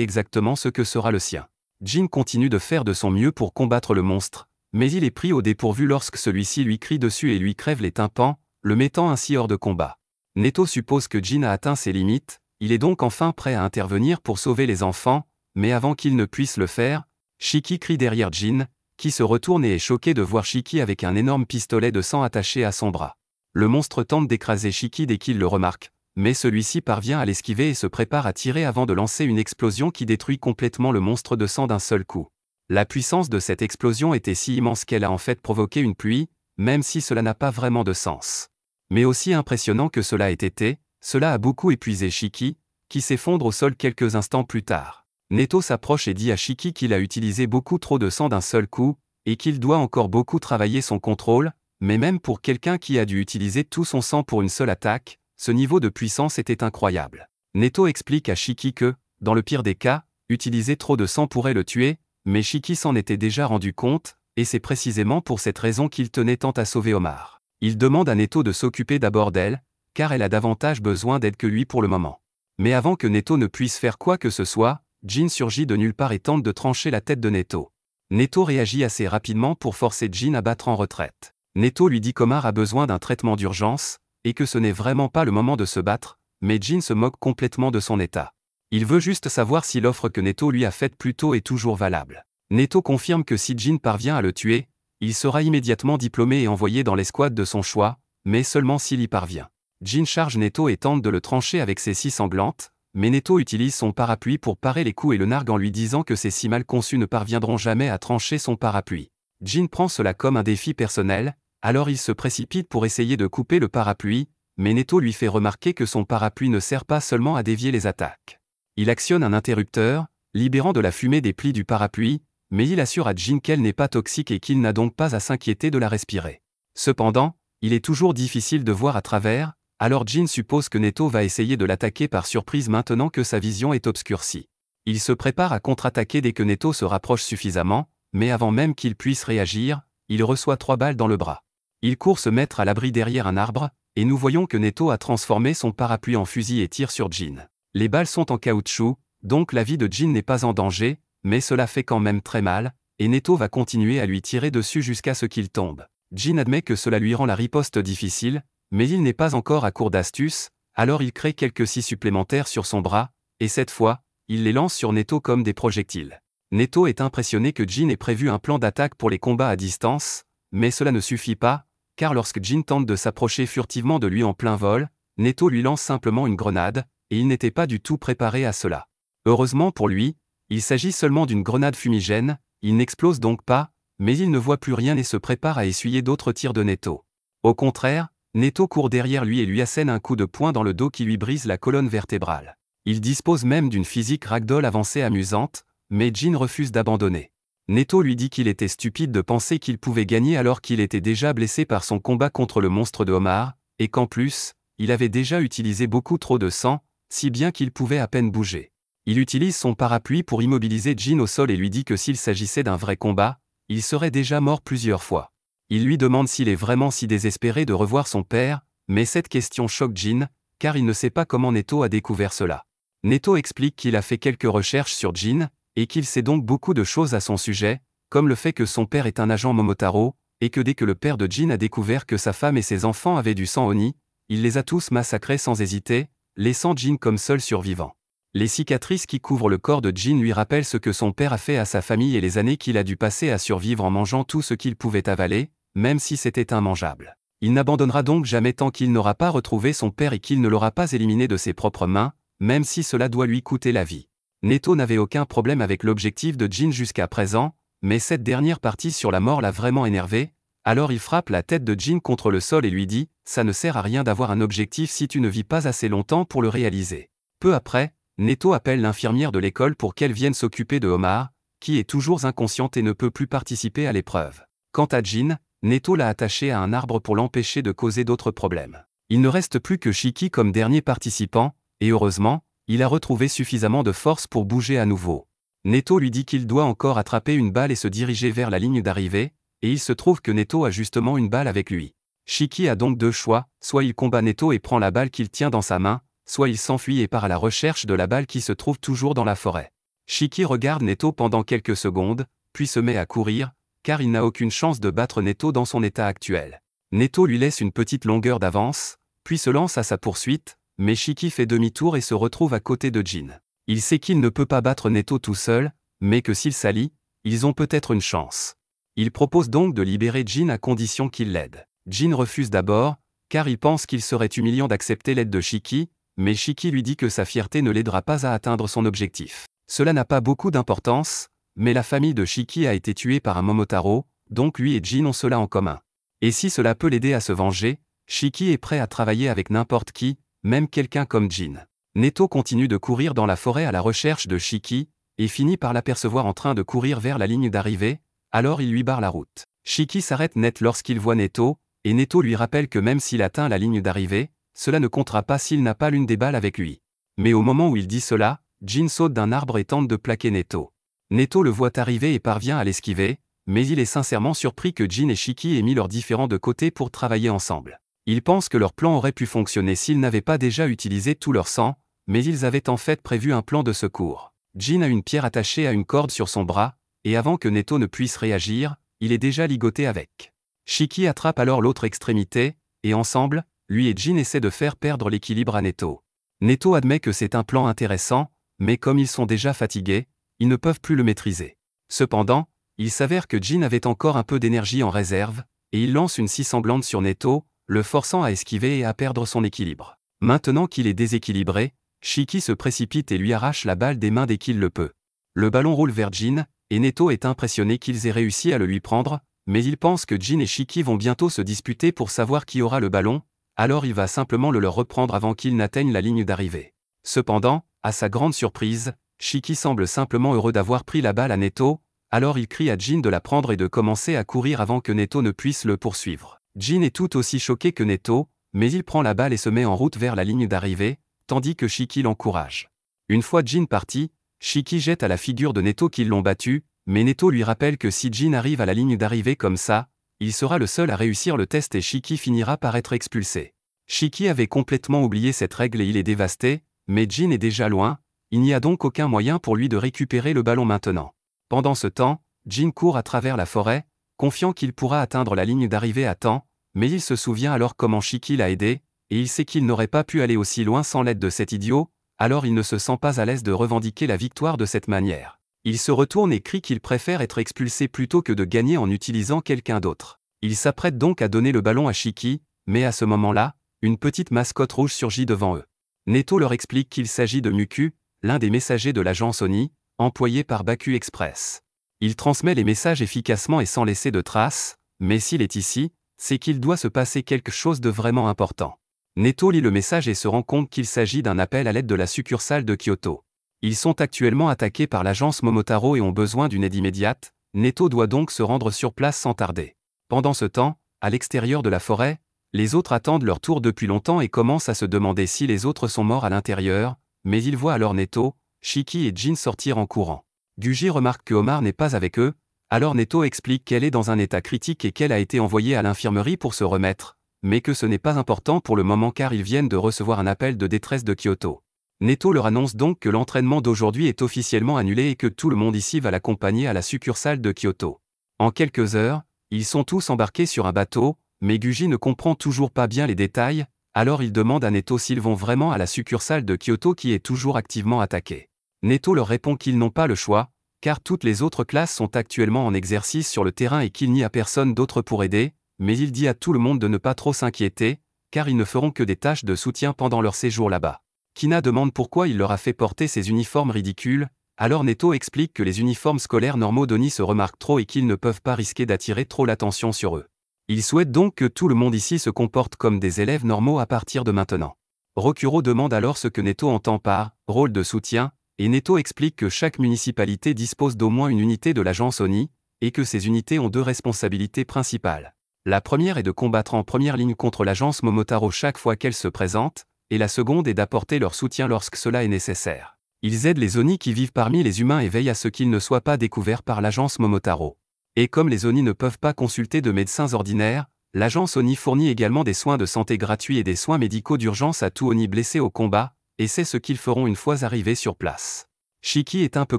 exactement ce que sera le sien. Jin continue de faire de son mieux pour combattre le monstre, mais il est pris au dépourvu lorsque celui-ci lui crie dessus et lui crève les tympans, le mettant ainsi hors de combat. Neto suppose que Jin a atteint ses limites, il est donc enfin prêt à intervenir pour sauver les enfants, mais avant qu'il ne puisse le faire, Shiki crie derrière Jin, qui se retourne et est choqué de voir Shiki avec un énorme pistolet de sang attaché à son bras. Le monstre tente d'écraser Shiki dès qu'il le remarque, mais celui-ci parvient à l'esquiver et se prépare à tirer avant de lancer une explosion qui détruit complètement le monstre de sang d'un seul coup. La puissance de cette explosion était si immense qu'elle a en fait provoqué une pluie, même si cela n'a pas vraiment de sens. Mais aussi impressionnant que cela ait été, cela a beaucoup épuisé Shiki, qui s'effondre au sol quelques instants plus tard. Neto s'approche et dit à Shiki qu'il a utilisé beaucoup trop de sang d'un seul coup, et qu'il doit encore beaucoup travailler son contrôle, mais même pour quelqu'un qui a dû utiliser tout son sang pour une seule attaque, ce niveau de puissance était incroyable. Neto explique à Shiki que, dans le pire des cas, utiliser trop de sang pourrait le tuer, mais Shiki s'en était déjà rendu compte, et c'est précisément pour cette raison qu'il tenait tant à sauver Omar. Il demande à Neto de s'occuper d'abord d'elle, car elle a davantage besoin d'aide que lui pour le moment. Mais avant que Neto ne puisse faire quoi que ce soit, Jin surgit de nulle part et tente de trancher la tête de Neto. Neto réagit assez rapidement pour forcer Jin à battre en retraite. Neto lui dit qu'Omar a besoin d'un traitement d'urgence, et que ce n'est vraiment pas le moment de se battre, mais Jin se moque complètement de son état. Il veut juste savoir si l'offre que Neto lui a faite plus tôt est toujours valable. Neto confirme que si Jin parvient à le tuer, il sera immédiatement diplômé et envoyé dans l'escouade de son choix, mais seulement s'il y parvient. Jin charge Neto et tente de le trancher avec ses scies sanglantes, mais Neto utilise son parapluie pour parer les coups et le nargue en lui disant que ses scies mal conçus ne parviendront jamais à trancher son parapluie. Jin prend cela comme un défi personnel, alors il se précipite pour essayer de couper le parapluie, mais Neto lui fait remarquer que son parapluie ne sert pas seulement à dévier les attaques. Il actionne un interrupteur, libérant de la fumée des plis du parapluie, mais il assure à Jin qu'elle n'est pas toxique et qu'il n'a donc pas à s'inquiéter de la respirer. Cependant, il est toujours difficile de voir à travers, alors Jin suppose que Neto va essayer de l'attaquer par surprise maintenant que sa vision est obscurcie. Il se prépare à contre-attaquer dès que Neto se rapproche suffisamment, mais avant même qu'il puisse réagir, il reçoit 3 balles dans le bras. Il court se mettre à l'abri derrière un arbre, et nous voyons que Neto a transformé son parapluie en fusil et tire sur Jin. Les balles sont en caoutchouc, donc la vie de Jin n'est pas en danger, mais cela fait quand même très mal, et Neto va continuer à lui tirer dessus jusqu'à ce qu'il tombe. Jin admet que cela lui rend la riposte difficile, mais il n'est pas encore à court d'astuces, alors il crée quelques scies supplémentaires sur son bras, et cette fois, il les lance sur Neto comme des projectiles. Neto est impressionné que Jin ait prévu un plan d'attaque pour les combats à distance, mais cela ne suffit pas, car lorsque Jin tente de s'approcher furtivement de lui en plein vol, Neto lui lance simplement une grenade, et il n'était pas du tout préparé à cela. Heureusement pour lui, il s'agit seulement d'une grenade fumigène, il n'explose donc pas, mais il ne voit plus rien et se prépare à essuyer d'autres tirs de Neto. Au contraire, Neto court derrière lui et lui assène un coup de poing dans le dos qui lui brise la colonne vertébrale. Il dispose même d'une physique ragdoll avancée amusante, mais Jin refuse d'abandonner. Neto lui dit qu'il était stupide de penser qu'il pouvait gagner alors qu'il était déjà blessé par son combat contre le monstre de Omar, et qu'en plus, il avait déjà utilisé beaucoup trop de sang, si bien qu'il pouvait à peine bouger. Il utilise son parapluie pour immobiliser Jin au sol et lui dit que s'il s'agissait d'un vrai combat, il serait déjà mort plusieurs fois. Il lui demande s'il est vraiment si désespéré de revoir son père, mais cette question choque Jin, car il ne sait pas comment Neto a découvert cela. Neto explique qu'il a fait quelques recherches sur Jin, et qu'il sait donc beaucoup de choses à son sujet, comme le fait que son père est un agent Momotaro, et que dès que le père de Jin a découvert que sa femme et ses enfants avaient du sang Oni, il les a tous massacrés sans hésiter, laissant Jin comme seul survivant. Les cicatrices qui couvrent le corps de Jin lui rappellent ce que son père a fait à sa famille et les années qu'il a dû passer à survivre en mangeant tout ce qu'il pouvait avaler, même si c'était immangeable. Il n'abandonnera donc jamais tant qu'il n'aura pas retrouvé son père et qu'il ne l'aura pas éliminé de ses propres mains, même si cela doit lui coûter la vie. Neto n'avait aucun problème avec l'objectif de Jin jusqu'à présent, mais cette dernière partie sur la mort l'a vraiment énervé, alors il frappe la tête de Jin contre le sol et lui dit « Ça ne sert à rien d'avoir un objectif si tu ne vis pas assez longtemps pour le réaliser ». Peu après, Neto appelle l'infirmière de l'école pour qu'elle vienne s'occuper de Omar, qui est toujours inconsciente et ne peut plus participer à l'épreuve. Quant à Jin, Neto l'a attaché à un arbre pour l'empêcher de causer d'autres problèmes. Il ne reste plus que Shiki comme dernier participant, et heureusement, il a retrouvé suffisamment de force pour bouger à nouveau. Neto lui dit qu'il doit encore attraper une balle et se diriger vers la ligne d'arrivée, et il se trouve que Neto a justement une balle avec lui. Shiki a donc deux choix, soit il combat Neto et prend la balle qu'il tient dans sa main, soit il s'enfuit et part à la recherche de la balle qui se trouve toujours dans la forêt. Shiki regarde Neto pendant quelques secondes, puis se met à courir, car il n'a aucune chance de battre Neto dans son état actuel. Neto lui laisse une petite longueur d'avance, puis se lance à sa poursuite, mais Shiki fait demi-tour et se retrouve à côté de Jin. Il sait qu'il ne peut pas battre Neto tout seul, mais que s'ils s'allient, ils ont peut-être une chance. Il propose donc de libérer Jin à condition qu'il l'aide. Jin refuse d'abord, car il pense qu'il serait humiliant d'accepter l'aide de Shiki, mais Shiki lui dit que sa fierté ne l'aidera pas à atteindre son objectif. Cela n'a pas beaucoup d'importance, mais la famille de Shiki a été tuée par un Momotaro, donc lui et Jin ont cela en commun. Et si cela peut l'aider à se venger, Shiki est prêt à travailler avec n'importe qui, même quelqu'un comme Jin. Neto continue de courir dans la forêt à la recherche de Shiki, et finit par l'apercevoir en train de courir vers la ligne d'arrivée, alors il lui barre la route. Shiki s'arrête net lorsqu'il voit Neto, et Neto lui rappelle que même s'il atteint la ligne d'arrivée, cela ne comptera pas s'il n'a pas l'une des balles avec lui. Mais au moment où il dit cela, Jin saute d'un arbre et tente de plaquer Neto. Neto le voit arriver et parvient à l'esquiver, mais il est sincèrement surpris que Jin et Shiki aient mis leurs différends de côté pour travailler ensemble. Il pense que leur plan aurait pu fonctionner s'ils n'avaient pas déjà utilisé tout leur sang, mais ils avaient en fait prévu un plan de secours. Jin a une pierre attachée à une corde sur son bras, et avant que Neto ne puisse réagir, il est déjà ligoté avec. Shiki attrape alors l'autre extrémité, et ensemble, lui et Jin essaient de faire perdre l'équilibre à Neto. Neto admet que c'est un plan intéressant, mais comme ils sont déjà fatigués, ils ne peuvent plus le maîtriser. Cependant, il s'avère que Jin avait encore un peu d'énergie en réserve, et il lance une scie sanglante sur Neto, le forçant à esquiver et à perdre son équilibre. Maintenant qu'il est déséquilibré, Shiki se précipite et lui arrache la balle des mains dès qu'il le peut. Le ballon roule vers Jin, et Neto est impressionné qu'ils aient réussi à le lui prendre, mais il pense que Jin et Shiki vont bientôt se disputer pour savoir qui aura le ballon, alors il va simplement le leur reprendre avant qu'ils n'atteignent la ligne d'arrivée. Cependant, à sa grande surprise, Shiki semble simplement heureux d'avoir pris la balle à Neto, alors il crie à Jin de la prendre et de commencer à courir avant que Neto ne puisse le poursuivre. Jin est tout aussi choqué que Neto, mais il prend la balle et se met en route vers la ligne d'arrivée, tandis que Shiki l'encourage. Une fois Jin parti, Shiki jette à la figure de Neto qu'ils l'ont battu, mais Neto lui rappelle que si Jin arrive à la ligne d'arrivée comme ça, il sera le seul à réussir le test et Shiki finira par être expulsé. Shiki avait complètement oublié cette règle et il est dévasté, mais Jin est déjà loin, il n'y a donc aucun moyen pour lui de récupérer le ballon maintenant. Pendant ce temps, Jin court à travers la forêt, confiant qu'il pourra atteindre la ligne d'arrivée à temps, mais il se souvient alors comment Shiki l'a aidé, et il sait qu'il n'aurait pas pu aller aussi loin sans l'aide de cet idiot, alors il ne se sent pas à l'aise de revendiquer la victoire de cette manière. Il se retourne et crie qu'il préfère être expulsé plutôt que de gagner en utilisant quelqu'un d'autre. Il s'apprête donc à donner le ballon à Shiki, mais à ce moment-là, une petite mascotte rouge surgit devant eux. Neto leur explique qu'il s'agit de Muku, l'un des messagers de l'agence Oni, employé par Baku Express. Il transmet les messages efficacement et sans laisser de traces, mais s'il est ici, c'est qu'il doit se passer quelque chose de vraiment important. Neto lit le message et se rend compte qu'il s'agit d'un appel à l'aide de la succursale de Kyoto. Ils sont actuellement attaqués par l'agence Momotaro et ont besoin d'une aide immédiate, Neto doit donc se rendre sur place sans tarder. Pendant ce temps, à l'extérieur de la forêt, les autres attendent leur tour depuis longtemps et commencent à se demander si les autres sont morts à l'intérieur, mais ils voient alors Neto, Shiki et Jin sortir en courant. Guji remarque que Omar n'est pas avec eux, alors Neto explique qu'elle est dans un état critique et qu'elle a été envoyée à l'infirmerie pour se remettre, mais que ce n'est pas important pour le moment car ils viennent de recevoir un appel de détresse de Kyoto. Neto leur annonce donc que l'entraînement d'aujourd'hui est officiellement annulé et que tout le monde ici va l'accompagner à la succursale de Kyoto. En quelques heures, ils sont tous embarqués sur un bateau, mais Guji ne comprend toujours pas bien les détails, alors il demande à Neto s'ils vont vraiment à la succursale de Kyoto qui est toujours activement attaquée. Neto leur répond qu'ils n'ont pas le choix, car toutes les autres classes sont actuellement en exercice sur le terrain et qu'il n'y a personne d'autre pour aider, mais il dit à tout le monde de ne pas trop s'inquiéter, car ils ne feront que des tâches de soutien pendant leur séjour là-bas. Kina demande pourquoi il leur a fait porter ces uniformes ridicules, alors Neto explique que les uniformes scolaires normaux d'Oni se remarquent trop et qu'ils ne peuvent pas risquer d'attirer trop l'attention sur eux. Il souhaite donc que tout le monde ici se comporte comme des élèves normaux à partir de maintenant. Rokuro demande alors ce que Neto entend par « rôle de soutien », et Neto explique que chaque municipalité dispose d'au moins une unité de l'agence Oni, et que ces unités ont deux responsabilités principales. La première est de combattre en première ligne contre l'agence Momotaro chaque fois qu'elle se présente, et la seconde est d'apporter leur soutien lorsque cela est nécessaire. Ils aident les Oni qui vivent parmi les humains et veillent à ce qu'ils ne soient pas découverts par l'agence Momotaro. Et comme les ONI ne peuvent pas consulter de médecins ordinaires, l'agence ONI fournit également des soins de santé gratuits et des soins médicaux d'urgence à tout ONI blessé au combat, et c'est ce qu'ils feront une fois arrivés sur place. Shiki est un peu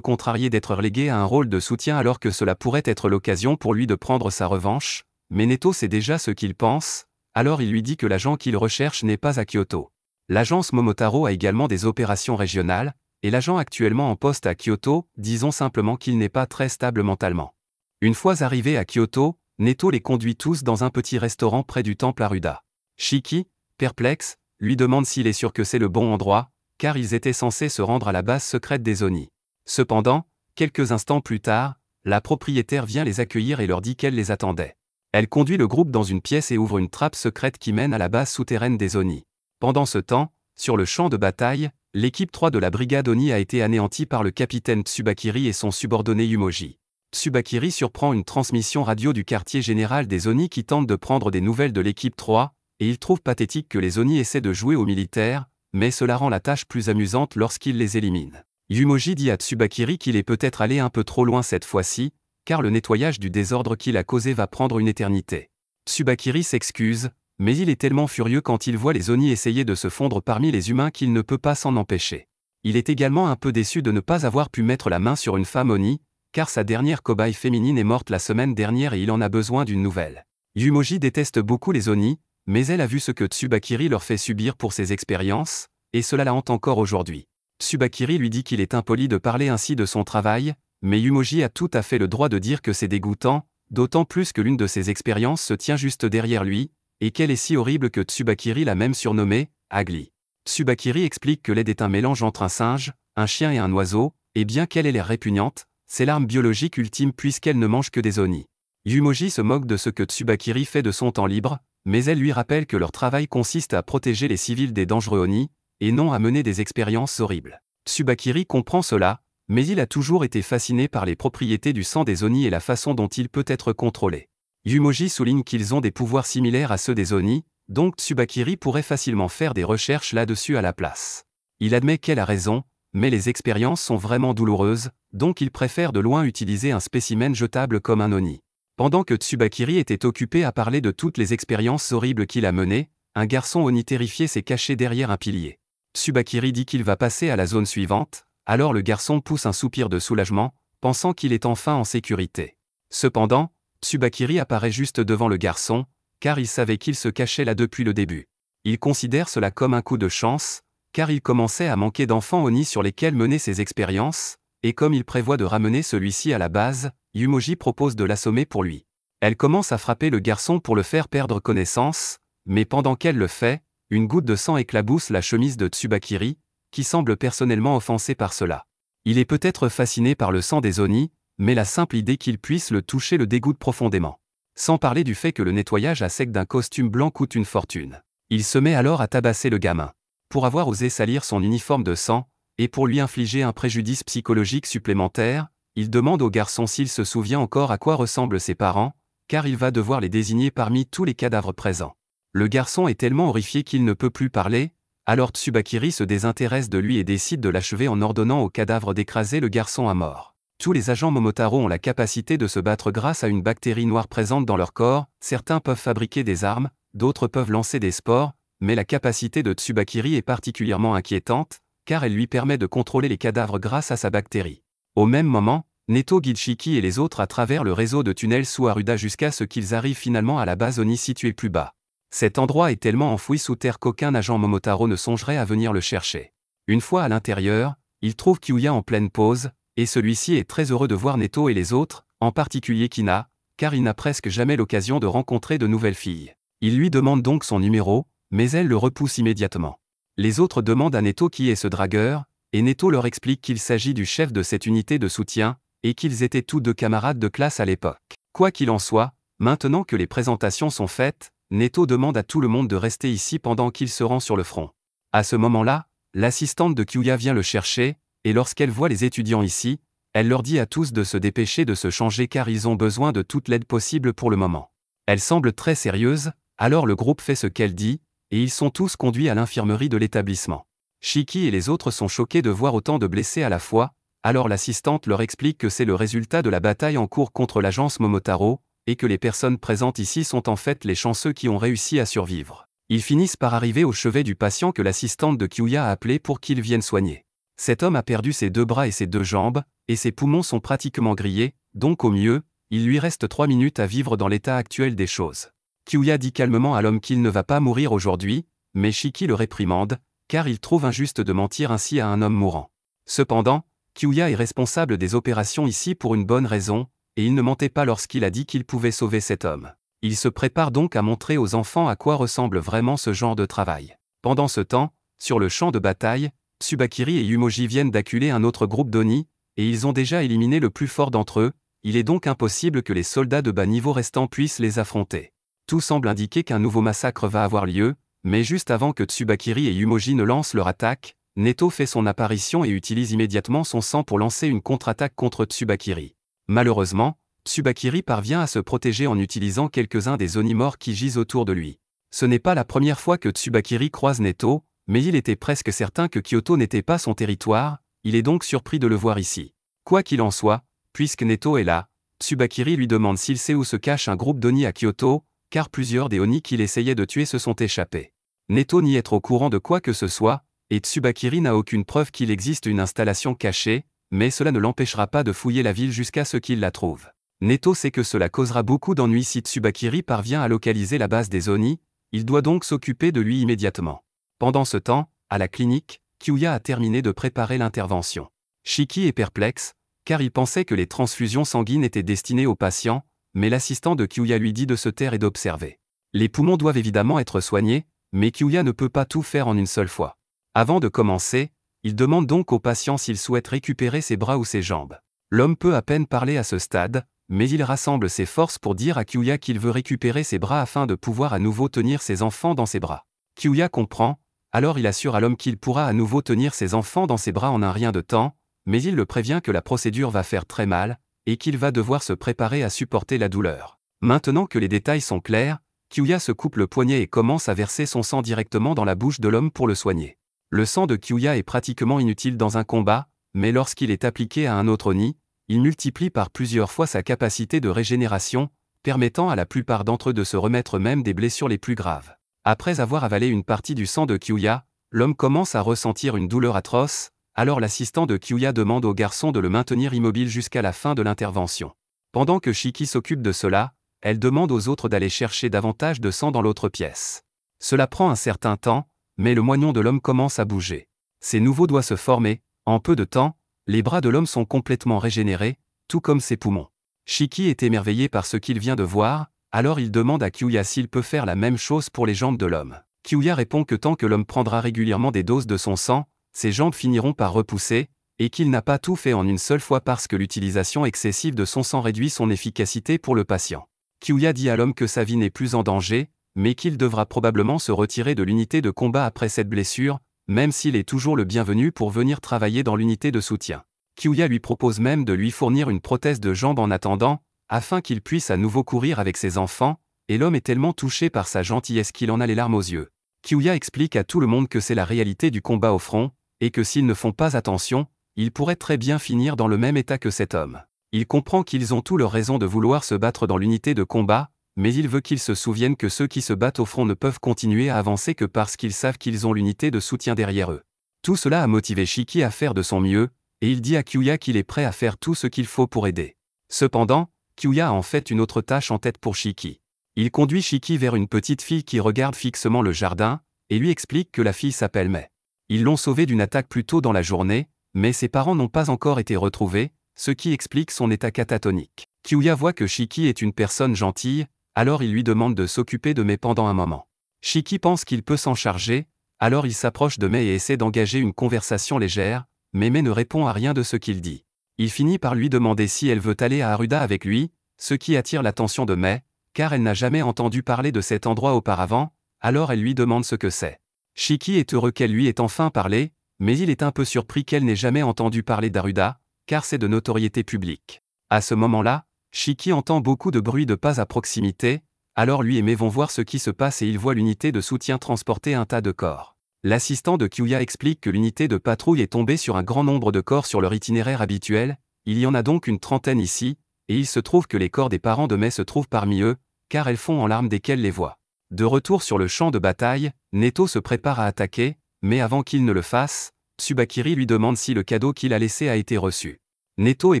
contrarié d'être relégué à un rôle de soutien alors que cela pourrait être l'occasion pour lui de prendre sa revanche, mais Neto sait déjà ce qu'il pense, alors il lui dit que l'agent qu'il recherche n'est pas à Kyoto. L'agence Momotaro a également des opérations régionales, et l'agent actuellement en poste à Kyoto, disons simplement qu'il n'est pas très stable mentalement. Une fois arrivé à Kyoto, Neto les conduit tous dans un petit restaurant près du temple Aruda. Shiki, perplexe, lui demande s'il est sûr que c'est le bon endroit, car ils étaient censés se rendre à la base secrète des ONI. Cependant, quelques instants plus tard, la propriétaire vient les accueillir et leur dit qu'elle les attendait. Elle conduit le groupe dans une pièce et ouvre une trappe secrète qui mène à la base souterraine des ONI. Pendant ce temps, sur le champ de bataille, l'équipe 3 de la brigade ONI a été anéantie par le capitaine Tsubakiri et son subordonné Yumoji. Tsubakiri surprend une transmission radio du quartier général des ONI qui tente de prendre des nouvelles de l'équipe 3, et il trouve pathétique que les ONI essaient de jouer aux militaires, mais cela rend la tâche plus amusante lorsqu'il les élimine. Yumoji dit à Tsubakiri qu'il est peut-être allé un peu trop loin cette fois-ci, car le nettoyage du désordre qu'il a causé va prendre une éternité. Tsubakiri s'excuse, mais il est tellement furieux quand il voit les ONI essayer de se fondre parmi les humains qu'il ne peut pas s'en empêcher. Il est également un peu déçu de ne pas avoir pu mettre la main sur une femme ONI, car sa dernière cobaye féminine est morte la semaine dernière et il en a besoin d'une nouvelle. Yumoji déteste beaucoup les ONI, mais elle a vu ce que Tsubakiri leur fait subir pour ses expériences, et cela la hante encore aujourd'hui. Tsubakiri lui dit qu'il est impoli de parler ainsi de son travail, mais Yumoji a tout à fait le droit de dire que c'est dégoûtant, d'autant plus que l'une de ses expériences se tient juste derrière lui, et qu'elle est si horrible que Tsubakiri l'a même surnommée Agli. Tsubakiri explique que l'aide est un mélange entre un singe, un chien et un oiseau, et bien qu'elle ait l'air répugnante, c'est l'arme biologique ultime puisqu'elle ne mange que des ONI. Yumoji se moque de ce que Tsubakiri fait de son temps libre, mais elle lui rappelle que leur travail consiste à protéger les civils des dangereux ONI, et non à mener des expériences horribles. Tsubakiri comprend cela, mais il a toujours été fasciné par les propriétés du sang des ONI et la façon dont il peut être contrôlé. Yumoji souligne qu'ils ont des pouvoirs similaires à ceux des ONI, donc Tsubakiri pourrait facilement faire des recherches là-dessus à la place. Il admet qu'elle a raison, mais les expériences sont vraiment douloureuses, donc il préfère de loin utiliser un spécimen jetable comme un ONI. Pendant que Tsubakiri était occupé à parler de toutes les expériences horribles qu'il a menées, un garçon ONI terrifié s'est caché derrière un pilier. Tsubakiri dit qu'il va passer à la zone suivante, alors le garçon pousse un soupir de soulagement, pensant qu'il est enfin en sécurité. Cependant, Tsubakiri apparaît juste devant le garçon, car il savait qu'il se cachait là depuis le début. Il considère cela comme un coup de chance, car il commençait à manquer d'enfants ONI sur lesquels mener ses expériences, et comme il prévoit de ramener celui-ci à la base, Yumoji propose de l'assommer pour lui. Elle commence à frapper le garçon pour le faire perdre connaissance, mais pendant qu'elle le fait, une goutte de sang éclabousse la chemise de Tsubakiri, qui semble personnellement offensé par cela. Il est peut-être fasciné par le sang des ONI, mais la simple idée qu'il puisse le toucher le dégoûte profondément. Sans parler du fait que le nettoyage à sec d'un costume blanc coûte une fortune. Il se met alors à tabasser le gamin. Pour avoir osé salir son uniforme de sang, et pour lui infliger un préjudice psychologique supplémentaire, il demande au garçon s'il se souvient encore à quoi ressemblent ses parents, car il va devoir les désigner parmi tous les cadavres présents. Le garçon est tellement horrifié qu'il ne peut plus parler, alors Tsubakiri se désintéresse de lui et décide de l'achever en ordonnant au cadavre d'écraser le garçon à mort. Tous les agents Momotaro ont la capacité de se battre grâce à une bactérie noire présente dans leur corps, certains peuvent fabriquer des armes, d'autres peuvent lancer des spores, mais la capacité de Tsubakiri est particulièrement inquiétante, car elle lui permet de contrôler les cadavres grâce à sa bactérie. Au même moment, Neto guide Shiki et les autres à travers le réseau de tunnels sous Aruda jusqu'à ce qu'ils arrivent finalement à la base ONI située plus bas. Cet endroit est tellement enfoui sous terre qu'aucun agent Momotaro ne songerait à venir le chercher. Une fois à l'intérieur, il trouve Kyuya en pleine pause, et celui-ci est très heureux de voir Neto et les autres, en particulier Kina, car il n'a presque jamais l'occasion de rencontrer de nouvelles filles. Il lui demande donc son numéro, mais elle le repousse immédiatement. Les autres demandent à Neto qui est ce dragueur, et Neto leur explique qu'il s'agit du chef de cette unité de soutien, et qu'ils étaient tous deux camarades de classe à l'époque. Quoi qu'il en soit, maintenant que les présentations sont faites, Neto demande à tout le monde de rester ici pendant qu'il se rend sur le front. À ce moment-là, l'assistante de Kyuya vient le chercher, et lorsqu'elle voit les étudiants ici, elle leur dit à tous de se dépêcher de se changer car ils ont besoin de toute l'aide possible pour le moment. Elle semble très sérieuse, alors le groupe fait ce qu'elle dit, et ils sont tous conduits à l'infirmerie de l'établissement. Shiki et les autres sont choqués de voir autant de blessés à la fois, Alors l'assistante leur explique que c'est le résultat de la bataille en cours contre l'agence Momotaro, et que les personnes présentes ici sont en fait les chanceux qui ont réussi à survivre. Ils finissent par arriver au chevet du patient que l'assistante de Kyuya a appelé pour qu'il vienne soigner. Cet homme a perdu ses 2 bras et ses 2 jambes, et ses poumons sont pratiquement grillés, donc au mieux, il lui reste 3 minutes à vivre dans l'état actuel des choses. Kyuya dit calmement à l'homme qu'il ne va pas mourir aujourd'hui, mais Shiki le réprimande, car il trouve injuste de mentir ainsi à un homme mourant. Cependant, Kyuya est responsable des opérations ici pour une bonne raison, et il ne mentait pas lorsqu'il a dit qu'il pouvait sauver cet homme. Il se prépare donc à montrer aux enfants à quoi ressemble vraiment ce genre de travail. Pendant ce temps, sur le champ de bataille, Tsubakiri et Yumoji viennent d'acculer un autre groupe d'Oni, et ils ont déjà éliminé le plus fort d'entre eux, il est donc impossible que les soldats de bas niveau restants puissent les affronter. Tout semble indiquer qu'un nouveau massacre va avoir lieu, mais juste avant que Tsubakiri et Yumoji ne lancent leur attaque, Neto fait son apparition et utilise immédiatement son sang pour lancer une contre-attaque contre Tsubakiri. Malheureusement, Tsubakiri parvient à se protéger en utilisant quelques-uns des Oni morts qui gisent autour de lui. Ce n'est pas la première fois que Tsubakiri croise Neto, mais il était presque certain que Kyoto n'était pas son territoire, il est donc surpris de le voir ici. Quoi qu'il en soit, puisque Neto est là, Tsubakiri lui demande s'il sait où se cache un groupe d'Oni à Kyoto, car plusieurs des Oni qu'il essayait de tuer se sont échappés. Neto nie être au courant de quoi que ce soit, et Tsubakiri n'a aucune preuve qu'il existe une installation cachée, mais cela ne l'empêchera pas de fouiller la ville jusqu'à ce qu'il la trouve. Neto sait que cela causera beaucoup d'ennuis si Tsubakiri parvient à localiser la base des Oni, il doit donc s'occuper de lui immédiatement. Pendant ce temps, à la clinique, Kyuya a terminé de préparer l'intervention. Shiki est perplexe, car il pensait que les transfusions sanguines étaient destinées aux patients, mais l'assistant de Kyuya lui dit de se taire et d'observer. Les poumons doivent évidemment être soignés, mais Kyuya ne peut pas tout faire en une seule fois. Avant de commencer, il demande donc au patient s'il souhaite récupérer ses bras ou ses jambes. L'homme peut à peine parler à ce stade, mais il rassemble ses forces pour dire à Kyuya qu'il veut récupérer ses bras afin de pouvoir à nouveau tenir ses enfants dans ses bras. Kyuya comprend, alors il assure à l'homme qu'il pourra à nouveau tenir ses enfants dans ses bras en un rien de temps, mais il le prévient que la procédure va faire très mal, et qu'il va devoir se préparer à supporter la douleur. Maintenant que les détails sont clairs, Kyuya se coupe le poignet et commence à verser son sang directement dans la bouche de l'homme pour le soigner. Le sang de Kyuya est pratiquement inutile dans un combat, mais lorsqu'il est appliqué à un autre Oni, il multiplie par plusieurs fois sa capacité de régénération, permettant à la plupart d'entre eux de se remettre même des blessures les plus graves. Après avoir avalé une partie du sang de Kyuya, l'homme commence à ressentir une douleur atroce, alors l'assistant de Kyuya demande au garçon de le maintenir immobile jusqu'à la fin de l'intervention. Pendant que Shiki s'occupe de cela, elle demande aux autres d'aller chercher davantage de sang dans l'autre pièce. Cela prend un certain temps, mais le moignon de l'homme commence à bouger. Ses nouveaux doigts se forment, en peu de temps, les bras de l'homme sont complètement régénérés, tout comme ses poumons. Shiki est émerveillé par ce qu'il vient de voir, alors il demande à Kyuya s'il peut faire la même chose pour les jambes de l'homme. Kyuya répond que tant que l'homme prendra régulièrement des doses de son sang, ses jambes finiront par repousser, et qu'il n'a pas tout fait en une seule fois parce que l'utilisation excessive de son sang réduit son efficacité pour le patient. Kyuya dit à l'homme que sa vie n'est plus en danger, mais qu'il devra probablement se retirer de l'unité de combat après cette blessure, même s'il est toujours le bienvenu pour venir travailler dans l'unité de soutien. Kyuya lui propose même de lui fournir une prothèse de jambe en attendant, afin qu'il puisse à nouveau courir avec ses enfants, et l'homme est tellement touché par sa gentillesse qu'il en a les larmes aux yeux. Kyuya explique à tout le monde que c'est la réalité du combat au front, et que s'ils ne font pas attention, ils pourraient très bien finir dans le même état que cet homme. Il comprend qu'ils ont toutes leurs raisons de vouloir se battre dans l'unité de combat, mais il veut qu'ils se souviennent que ceux qui se battent au front ne peuvent continuer à avancer que parce qu'ils savent qu'ils ont l'unité de soutien derrière eux. Tout cela a motivé Shiki à faire de son mieux, et il dit à Kyuya qu'il est prêt à faire tout ce qu'il faut pour aider. Cependant, Kyuya a en fait une autre tâche en tête pour Shiki. Il conduit Shiki vers une petite fille qui regarde fixement le jardin, et lui explique que la fille s'appelle Mei. Ils l'ont sauvée d'une attaque plus tôt dans la journée, mais ses parents n'ont pas encore été retrouvés, ce qui explique son état catatonique. Kyuya voit que Shiki est une personne gentille, alors il lui demande de s'occuper de Mei pendant un moment. Shiki pense qu'il peut s'en charger, alors il s'approche de Mei et essaie d'engager une conversation légère, mais Mei ne répond à rien de ce qu'il dit. Il finit par lui demander si elle veut aller à Aruda avec lui, ce qui attire l'attention de Mei, car elle n'a jamais entendu parler de cet endroit auparavant, alors elle lui demande ce que c'est. Shiki est heureux qu'elle lui ait enfin parlé, mais il est un peu surpris qu'elle n'ait jamais entendu parler d'Aruda, car c'est de notoriété publique. À ce moment-là, Shiki entend beaucoup de bruit de pas à proximité, alors lui et Mei vont voir ce qui se passe et ils voient l'unité de soutien transporter un tas de corps. L'assistant de Kyuya explique que l'unité de patrouille est tombée sur un grand nombre de corps sur leur itinéraire habituel, il y en a donc une trentaine ici, et il se trouve que les corps des parents de Mai se trouvent parmi eux, car elles font en larmes dès qu'elles les voient. De retour sur le champ de bataille, Neto se prépare à attaquer, mais avant qu'il ne le fasse, Tsubakiri lui demande si le cadeau qu'il a laissé a été reçu. Neto est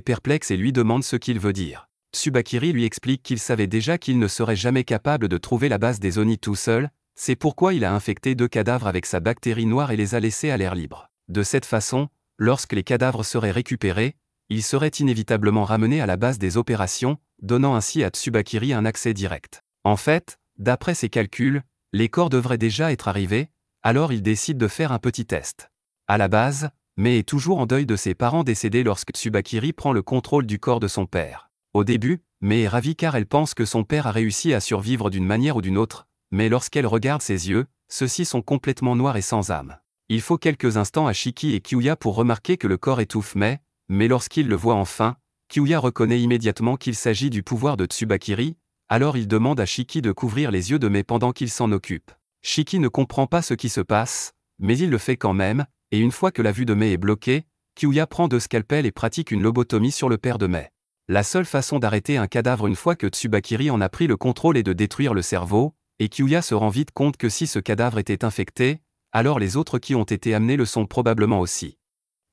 perplexe et lui demande ce qu'il veut dire. Tsubakiri lui explique qu'il savait déjà qu'il ne serait jamais capable de trouver la base des Oni tout seul, c'est pourquoi il a infecté 2 cadavres avec sa bactérie noire et les a laissés à l'air libre. De cette façon, lorsque les cadavres seraient récupérés, ils seraient inévitablement ramenés à la base des opérations, donnant ainsi à Tsubakiri un accès direct. En fait, d'après ses calculs, les corps devraient déjà être arrivés, alors il décide de faire un petit test. À la base, Mai est toujours en deuil de ses parents décédés lorsque Tsubakiri prend le contrôle du corps de son père. Au début, Mai est ravie car elle pense que son père a réussi à survivre d'une manière ou d'une autre, mais lorsqu'elle regarde ses yeux, ceux-ci sont complètement noirs et sans âme. Il faut quelques instants à Shiki et Kyuya pour remarquer que le corps étouffe Mai, mais lorsqu'il le voit enfin, Kyuya reconnaît immédiatement qu'il s'agit du pouvoir de Tsubakiri, alors il demande à Shiki de couvrir les yeux de Mai pendant qu'il s'en occupe. Shiki ne comprend pas ce qui se passe, mais il le fait quand même, et une fois que la vue de Mai est bloquée, Kyuya prend 2 scalpels et pratique une lobotomie sur le père de Mai. La seule façon d'arrêter un cadavre une fois que Tsubakiri en a pris le contrôle est de détruire le cerveau, et Kyuya se rend vite compte que si ce cadavre était infecté, alors les autres qui ont été amenés le sont probablement aussi.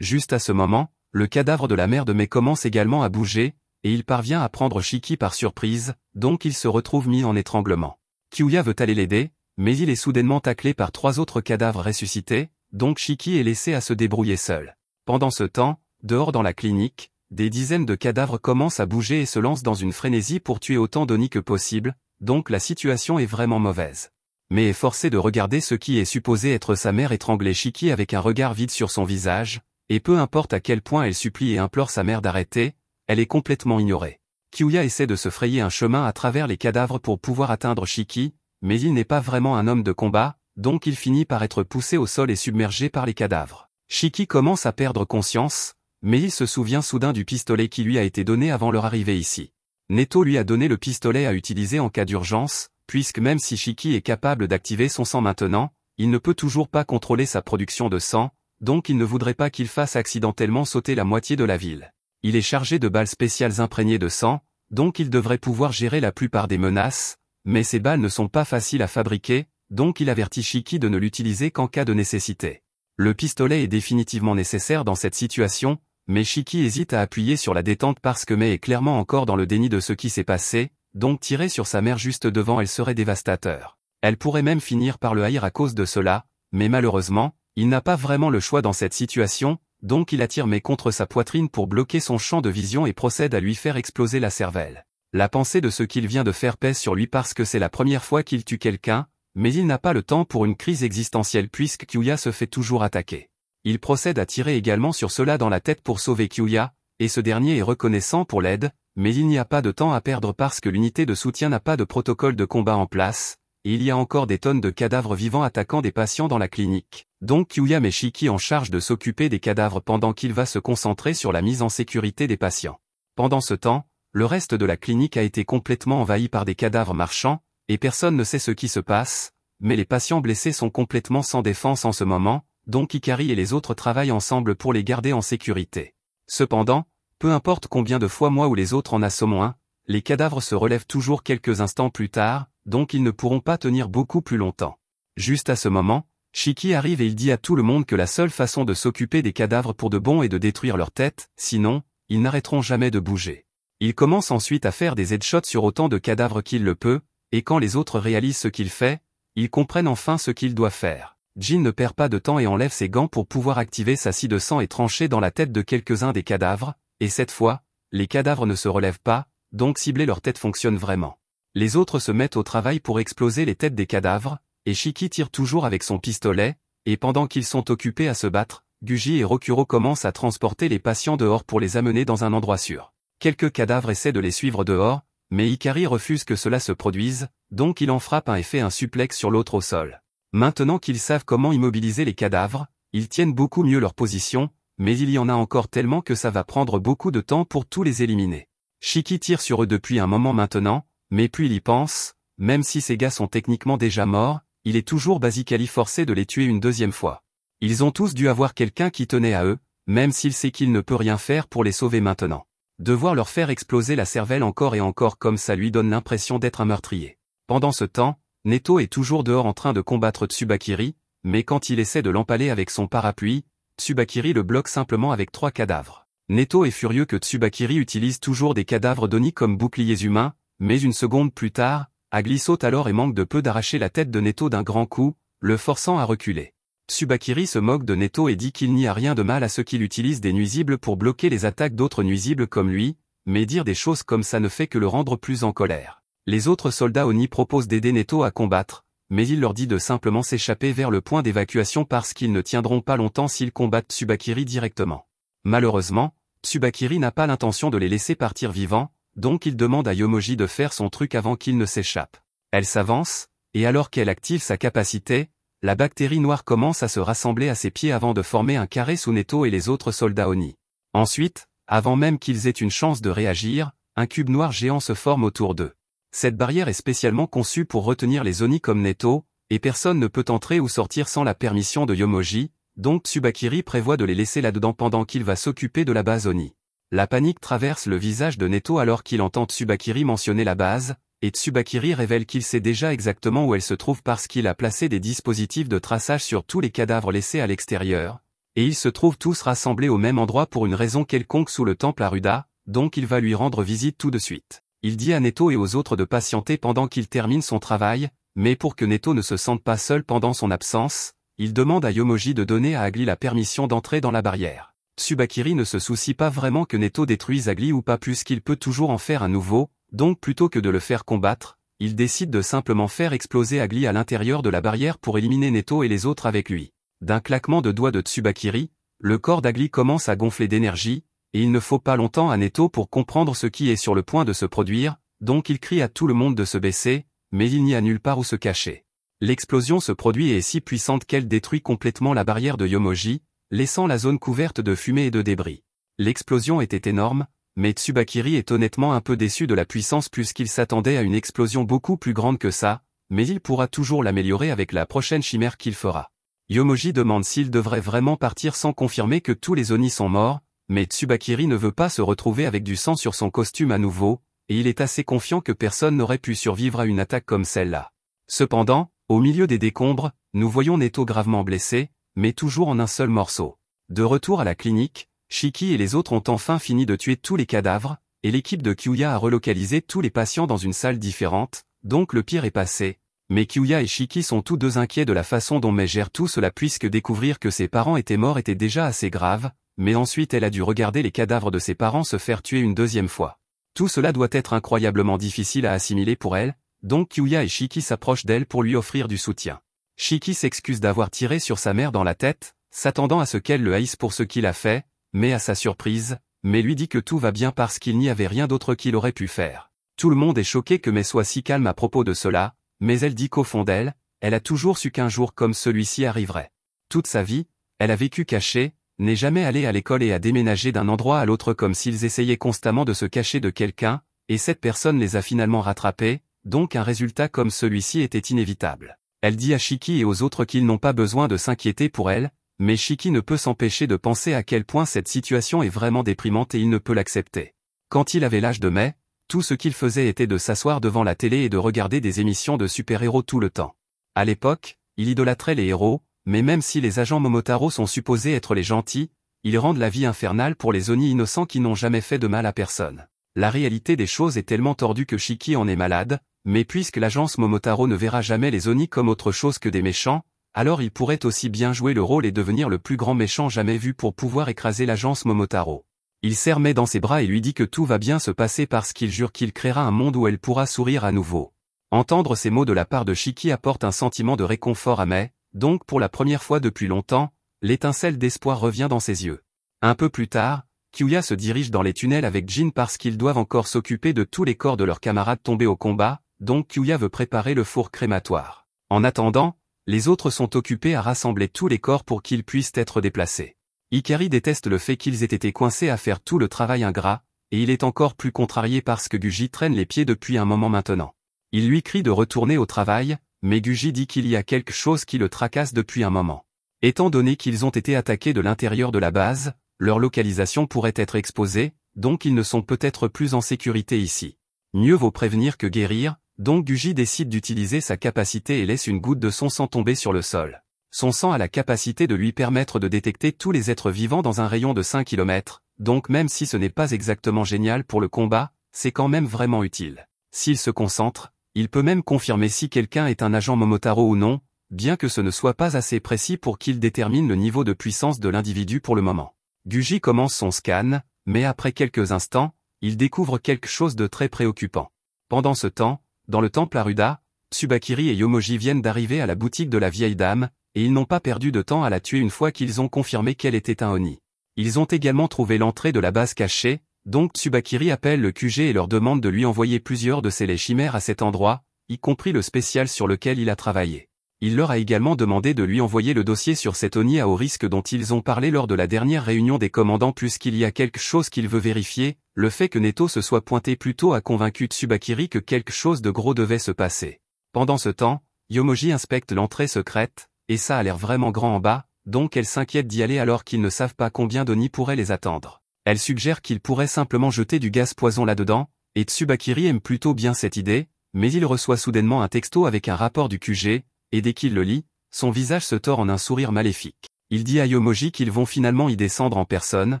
Juste à ce moment, le cadavre de la mère de Mai commence également à bouger, et il parvient à prendre Shiki par surprise, donc il se retrouve mis en étranglement. Kyuya veut aller l'aider, mais il est soudainement taclé par 3 autres cadavres ressuscités, donc Shiki est laissé à se débrouiller seul. Pendant ce temps, dehors dans la clinique, des dizaines de cadavres commencent à bouger et se lancent dans une frénésie pour tuer autant d'Oni que possible, donc la situation est vraiment mauvaise. Mais est forcé de regarder ce qui est supposé être sa mère étrangler Shiki avec un regard vide sur son visage, et peu importe à quel point elle supplie et implore sa mère d'arrêter, elle est complètement ignorée. Kyuya essaie de se frayer un chemin à travers les cadavres pour pouvoir atteindre Shiki, mais il n'est pas vraiment un homme de combat, donc il finit par être poussé au sol et submergé par les cadavres. Shiki commence à perdre conscience, mais il se souvient soudain du pistolet qui lui a été donné avant leur arrivée ici. Neto lui a donné le pistolet à utiliser en cas d'urgence, puisque même si Shiki est capable d'activer son sang maintenant, il ne peut toujours pas contrôler sa production de sang, donc il ne voudrait pas qu'il fasse accidentellement sauter la moitié de la ville. Il est chargé de balles spéciales imprégnées de sang, donc il devrait pouvoir gérer la plupart des menaces, mais ces balles ne sont pas faciles à fabriquer, donc il avertit Shiki de ne l'utiliser qu'en cas de nécessité. Le pistolet est définitivement nécessaire dans cette situation, mais Shiki hésite à appuyer sur la détente parce que Mai est clairement encore dans le déni de ce qui s'est passé, donc tirer sur sa mère juste devant elle serait dévastateur. Elle pourrait même finir par le haïr à cause de cela, mais malheureusement, il n'a pas vraiment le choix dans cette situation, donc il attire Mai contre sa poitrine pour bloquer son champ de vision et procède à lui faire exploser la cervelle. La pensée de ce qu'il vient de faire pèse sur lui parce que c'est la première fois qu'il tue quelqu'un, mais il n'a pas le temps pour une crise existentielle puisque Kyuya se fait toujours attaquer. Il procède à tirer également sur cela dans la tête pour sauver Kyuya, et ce dernier est reconnaissant pour l'aide, mais il n'y a pas de temps à perdre parce que l'unité de soutien n'a pas de protocole de combat en place, et il y a encore des tonnes de cadavres vivants attaquant des patients dans la clinique. Donc Kyuya met Shiki en charge de s'occuper des cadavres pendant qu'il va se concentrer sur la mise en sécurité des patients. Pendant ce temps, le reste de la clinique a été complètement envahi par des cadavres marchands, et personne ne sait ce qui se passe, mais les patients blessés sont complètement sans défense en ce moment, donc Ikari et les autres travaillent ensemble pour les garder en sécurité. Cependant, peu importe combien de fois moi ou les autres en assommons un, les cadavres se relèvent toujours quelques instants plus tard, donc ils ne pourront pas tenir beaucoup plus longtemps. Juste à ce moment, Shiki arrive et il dit à tout le monde que la seule façon de s'occuper des cadavres pour de bon est de détruire leur tête, sinon, ils n'arrêteront jamais de bouger. Il commence ensuite à faire des headshots sur autant de cadavres qu'il le peut, et quand les autres réalisent ce qu'il fait, ils comprennent enfin ce qu'ils doivent faire. Jin ne perd pas de temps et enlève ses gants pour pouvoir activer sa scie de sang et trancher dans la tête de quelques-uns des cadavres, et cette fois, les cadavres ne se relèvent pas, donc cibler leur tête fonctionne vraiment. Les autres se mettent au travail pour exploser les têtes des cadavres, et Shiki tire toujours avec son pistolet, et pendant qu'ils sont occupés à se battre, Guji et Rokuro commencent à transporter les patients dehors pour les amener dans un endroit sûr. Quelques cadavres essaient de les suivre dehors, mais Ikari refuse que cela se produise, donc il en frappe un et fait un suplex sur l'autre au sol. Maintenant qu'ils savent comment immobiliser les cadavres, ils tiennent beaucoup mieux leur position, mais il y en a encore tellement que ça va prendre beaucoup de temps pour tous les éliminer. Shiki tire sur eux depuis un moment maintenant, mais puis il y pense, même si ces gars sont techniquement déjà morts, il est toujours basically forcé de les tuer une deuxième fois. Ils ont tous dû avoir quelqu'un qui tenait à eux, même s'il sait qu'il ne peut rien faire pour les sauver maintenant. Devoir leur faire exploser la cervelle encore et encore comme ça lui donne l'impression d'être un meurtrier. Pendant ce temps, Neto est toujours dehors en train de combattre Tsubakiri, mais quand il essaie de l'empaler avec son parapluie, Tsubakiri le bloque simplement avec 3 cadavres. Neto est furieux que Tsubakiri utilise toujours des cadavres d'Oni comme boucliers humains, mais une seconde plus tard, Agli saute alors et manque de peu d'arracher la tête de Neto d'un grand coup, le forçant à reculer. Tsubakiri se moque de Neto et dit qu'il n'y a rien de mal à ce qu'il utilise des nuisibles pour bloquer les attaques d'autres nuisibles comme lui, mais dire des choses comme ça ne fait que le rendre plus en colère. Les autres soldats Oni proposent d'aider Neto à combattre, mais il leur dit de simplement s'échapper vers le point d'évacuation parce qu'ils ne tiendront pas longtemps s'ils combattent Tsubakiri directement. Malheureusement, Tsubakiri n'a pas l'intention de les laisser partir vivants, donc il demande à Yomoji de faire son truc avant qu'il ne s'échappe. Elle s'avance, et alors qu'elle active sa capacité, la bactérie noire commence à se rassembler à ses pieds avant de former un carré sous Neto et les autres soldats Oni. Ensuite, avant même qu'ils aient une chance de réagir, un cube noir géant se forme autour d'eux. Cette barrière est spécialement conçue pour retenir les Oni comme Neto, et personne ne peut entrer ou sortir sans la permission de Yomoji, donc Tsubakiri prévoit de les laisser là-dedans pendant qu'il va s'occuper de la base Oni. La panique traverse le visage de Neto alors qu'il entend Tsubakiri mentionner la base, et Tsubakiri révèle qu'il sait déjà exactement où elle se trouve parce qu'il a placé des dispositifs de traçage sur tous les cadavres laissés à l'extérieur, et ils se trouvent tous rassemblés au même endroit pour une raison quelconque sous le temple Aruda, donc il va lui rendre visite tout de suite. Il dit à Neto et aux autres de patienter pendant qu'il termine son travail, mais pour que Neto ne se sente pas seul pendant son absence, il demande à Yomoji de donner à Agli la permission d'entrer dans la barrière. Tsubakiri ne se soucie pas vraiment que Neto détruise Agli ou pas puisqu'il peut toujours en faire un nouveau, donc plutôt que de le faire combattre, il décide de simplement faire exploser Agli à l'intérieur de la barrière pour éliminer Neto et les autres avec lui. D'un claquement de doigts de Tsubakiri, le corps d'Agli commence à gonfler d'énergie, et il ne faut pas longtemps à Neto pour comprendre ce qui est sur le point de se produire, donc il crie à tout le monde de se baisser, mais il n'y a nulle part où se cacher. L'explosion se produit et est si puissante qu'elle détruit complètement la barrière de Yomoji, laissant la zone couverte de fumée et de débris. L'explosion était énorme, mais Tsubakiri est honnêtement un peu déçu de la puissance puisqu'il s'attendait à une explosion beaucoup plus grande que ça, mais il pourra toujours l'améliorer avec la prochaine chimère qu'il fera. Yomoji demande s'il devrait vraiment partir sans confirmer que tous les Oni sont morts, mais Tsubakiri ne veut pas se retrouver avec du sang sur son costume à nouveau, et il est assez confiant que personne n'aurait pu survivre à une attaque comme celle-là. Cependant, au milieu des décombres, nous voyons Neto gravement blessé, mais toujours en un seul morceau. De retour à la clinique, Shiki et les autres ont enfin fini de tuer tous les cadavres, et l'équipe de Kyuya a relocalisé tous les patients dans une salle différente, donc le pire est passé. Mais Kyuya et Shiki sont tous deux inquiets de la façon dont Mei gère tout cela puisque découvrir que ses parents étaient morts était déjà assez grave, mais ensuite elle a dû regarder les cadavres de ses parents se faire tuer une deuxième fois. Tout cela doit être incroyablement difficile à assimiler pour elle, donc Kyuya et Shiki s'approchent d'elle pour lui offrir du soutien. Shiki s'excuse d'avoir tiré sur sa mère dans la tête, s'attendant à ce qu'elle le haïsse pour ce qu'il a fait, mais à sa surprise, Mei lui dit que tout va bien parce qu'il n'y avait rien d'autre qu'il aurait pu faire. Tout le monde est choqué que Mei soit si calme à propos de cela, mais elle dit qu'au fond d'elle, elle a toujours su qu'un jour comme celui-ci arriverait. Toute sa vie, elle a vécu cachée, n'est jamais allée à l'école et a déménagé d'un endroit à l'autre comme s'ils essayaient constamment de se cacher de quelqu'un, et cette personne les a finalement rattrapés, donc un résultat comme celui-ci était inévitable. Elle dit à Shiki et aux autres qu'ils n'ont pas besoin de s'inquiéter pour elle, mais Shiki ne peut s'empêcher de penser à quel point cette situation est vraiment déprimante et il ne peut l'accepter. Quand il avait l'âge de Mei, tout ce qu'il faisait était de s'asseoir devant la télé et de regarder des émissions de super-héros tout le temps. À l'époque, il idolâtrait les héros, mais même si les agents Momotaro sont supposés être les gentils, ils rendent la vie infernale pour les Oni innocents qui n'ont jamais fait de mal à personne. La réalité des choses est tellement tordue que Shiki en est malade, mais puisque l'agence Momotaro ne verra jamais les Oni comme autre chose que des méchants, alors il pourrait aussi bien jouer le rôle et devenir le plus grand méchant jamais vu pour pouvoir écraser l'agence Momotaro. Il serre Mei dans ses bras et lui dit que tout va bien se passer parce qu'il jure qu'il créera un monde où elle pourra sourire à nouveau. Entendre ces mots de la part de Shiki apporte un sentiment de réconfort à Mei, donc pour la première fois depuis longtemps, l'étincelle d'espoir revient dans ses yeux. Un peu plus tard, Kyuya se dirige dans les tunnels avec Jin parce qu'ils doivent encore s'occuper de tous les corps de leurs camarades tombés au combat, donc Kyuya veut préparer le four crématoire. En attendant, les autres sont occupés à rassembler tous les corps pour qu'ils puissent être déplacés. Ikari déteste le fait qu'ils aient été coincés à faire tout le travail ingrat, et il est encore plus contrarié parce que Guji traîne les pieds depuis un moment maintenant. Il lui crie de retourner au travail, mais Guji dit qu'il y a quelque chose qui le tracasse depuis un moment. Étant donné qu'ils ont été attaqués de l'intérieur de la base, leur localisation pourrait être exposée, donc ils ne sont peut-être plus en sécurité ici. Mieux vaut prévenir que guérir, donc Guji décide d'utiliser sa capacité et laisse une goutte de son sang tomber sur le sol. Son sang a la capacité de lui permettre de détecter tous les êtres vivants dans un rayon de 5 km, donc même si ce n'est pas exactement génial pour le combat, c'est quand même vraiment utile. S'il se concentre, il peut même confirmer si quelqu'un est un agent Momotaro ou non, bien que ce ne soit pas assez précis pour qu'il détermine le niveau de puissance de l'individu pour le moment. Guji commence son scan, mais après quelques instants, il découvre quelque chose de très préoccupant. Pendant ce temps, dans le temple Aruda, Tsubakiri et Yomoji viennent d'arriver à la boutique de la vieille dame, et ils n'ont pas perdu de temps à la tuer une fois qu'ils ont confirmé qu'elle était un Oni. Ils ont également trouvé l'entrée de la base cachée, donc Tsubakiri appelle le QG et leur demande de lui envoyer plusieurs de ses laits chimères à cet endroit, y compris le spécial sur lequel il a travaillé. Il leur a également demandé de lui envoyer le dossier sur cet Oni à haut risque dont ils ont parlé lors de la dernière réunion des commandants puisqu'il y a quelque chose qu'il veut vérifier, le fait que Neto se soit pointé plus tôt a convaincu Tsubakiri que quelque chose de gros devait se passer. Pendant ce temps, Yomoji inspecte l'entrée secrète, et ça a l'air vraiment grand en bas, donc elle s'inquiète d'y aller alors qu'ils ne savent pas combien d'Oni pourraient les attendre. Elle suggère qu'ils pourraient simplement jeter du gaz poison là-dedans, et Tsubakiri aime plutôt bien cette idée, mais il reçoit soudainement un texto avec un rapport du QG, et dès qu'il le lit, son visage se tord en un sourire maléfique. Il dit à Yomoji qu'ils vont finalement y descendre en personne,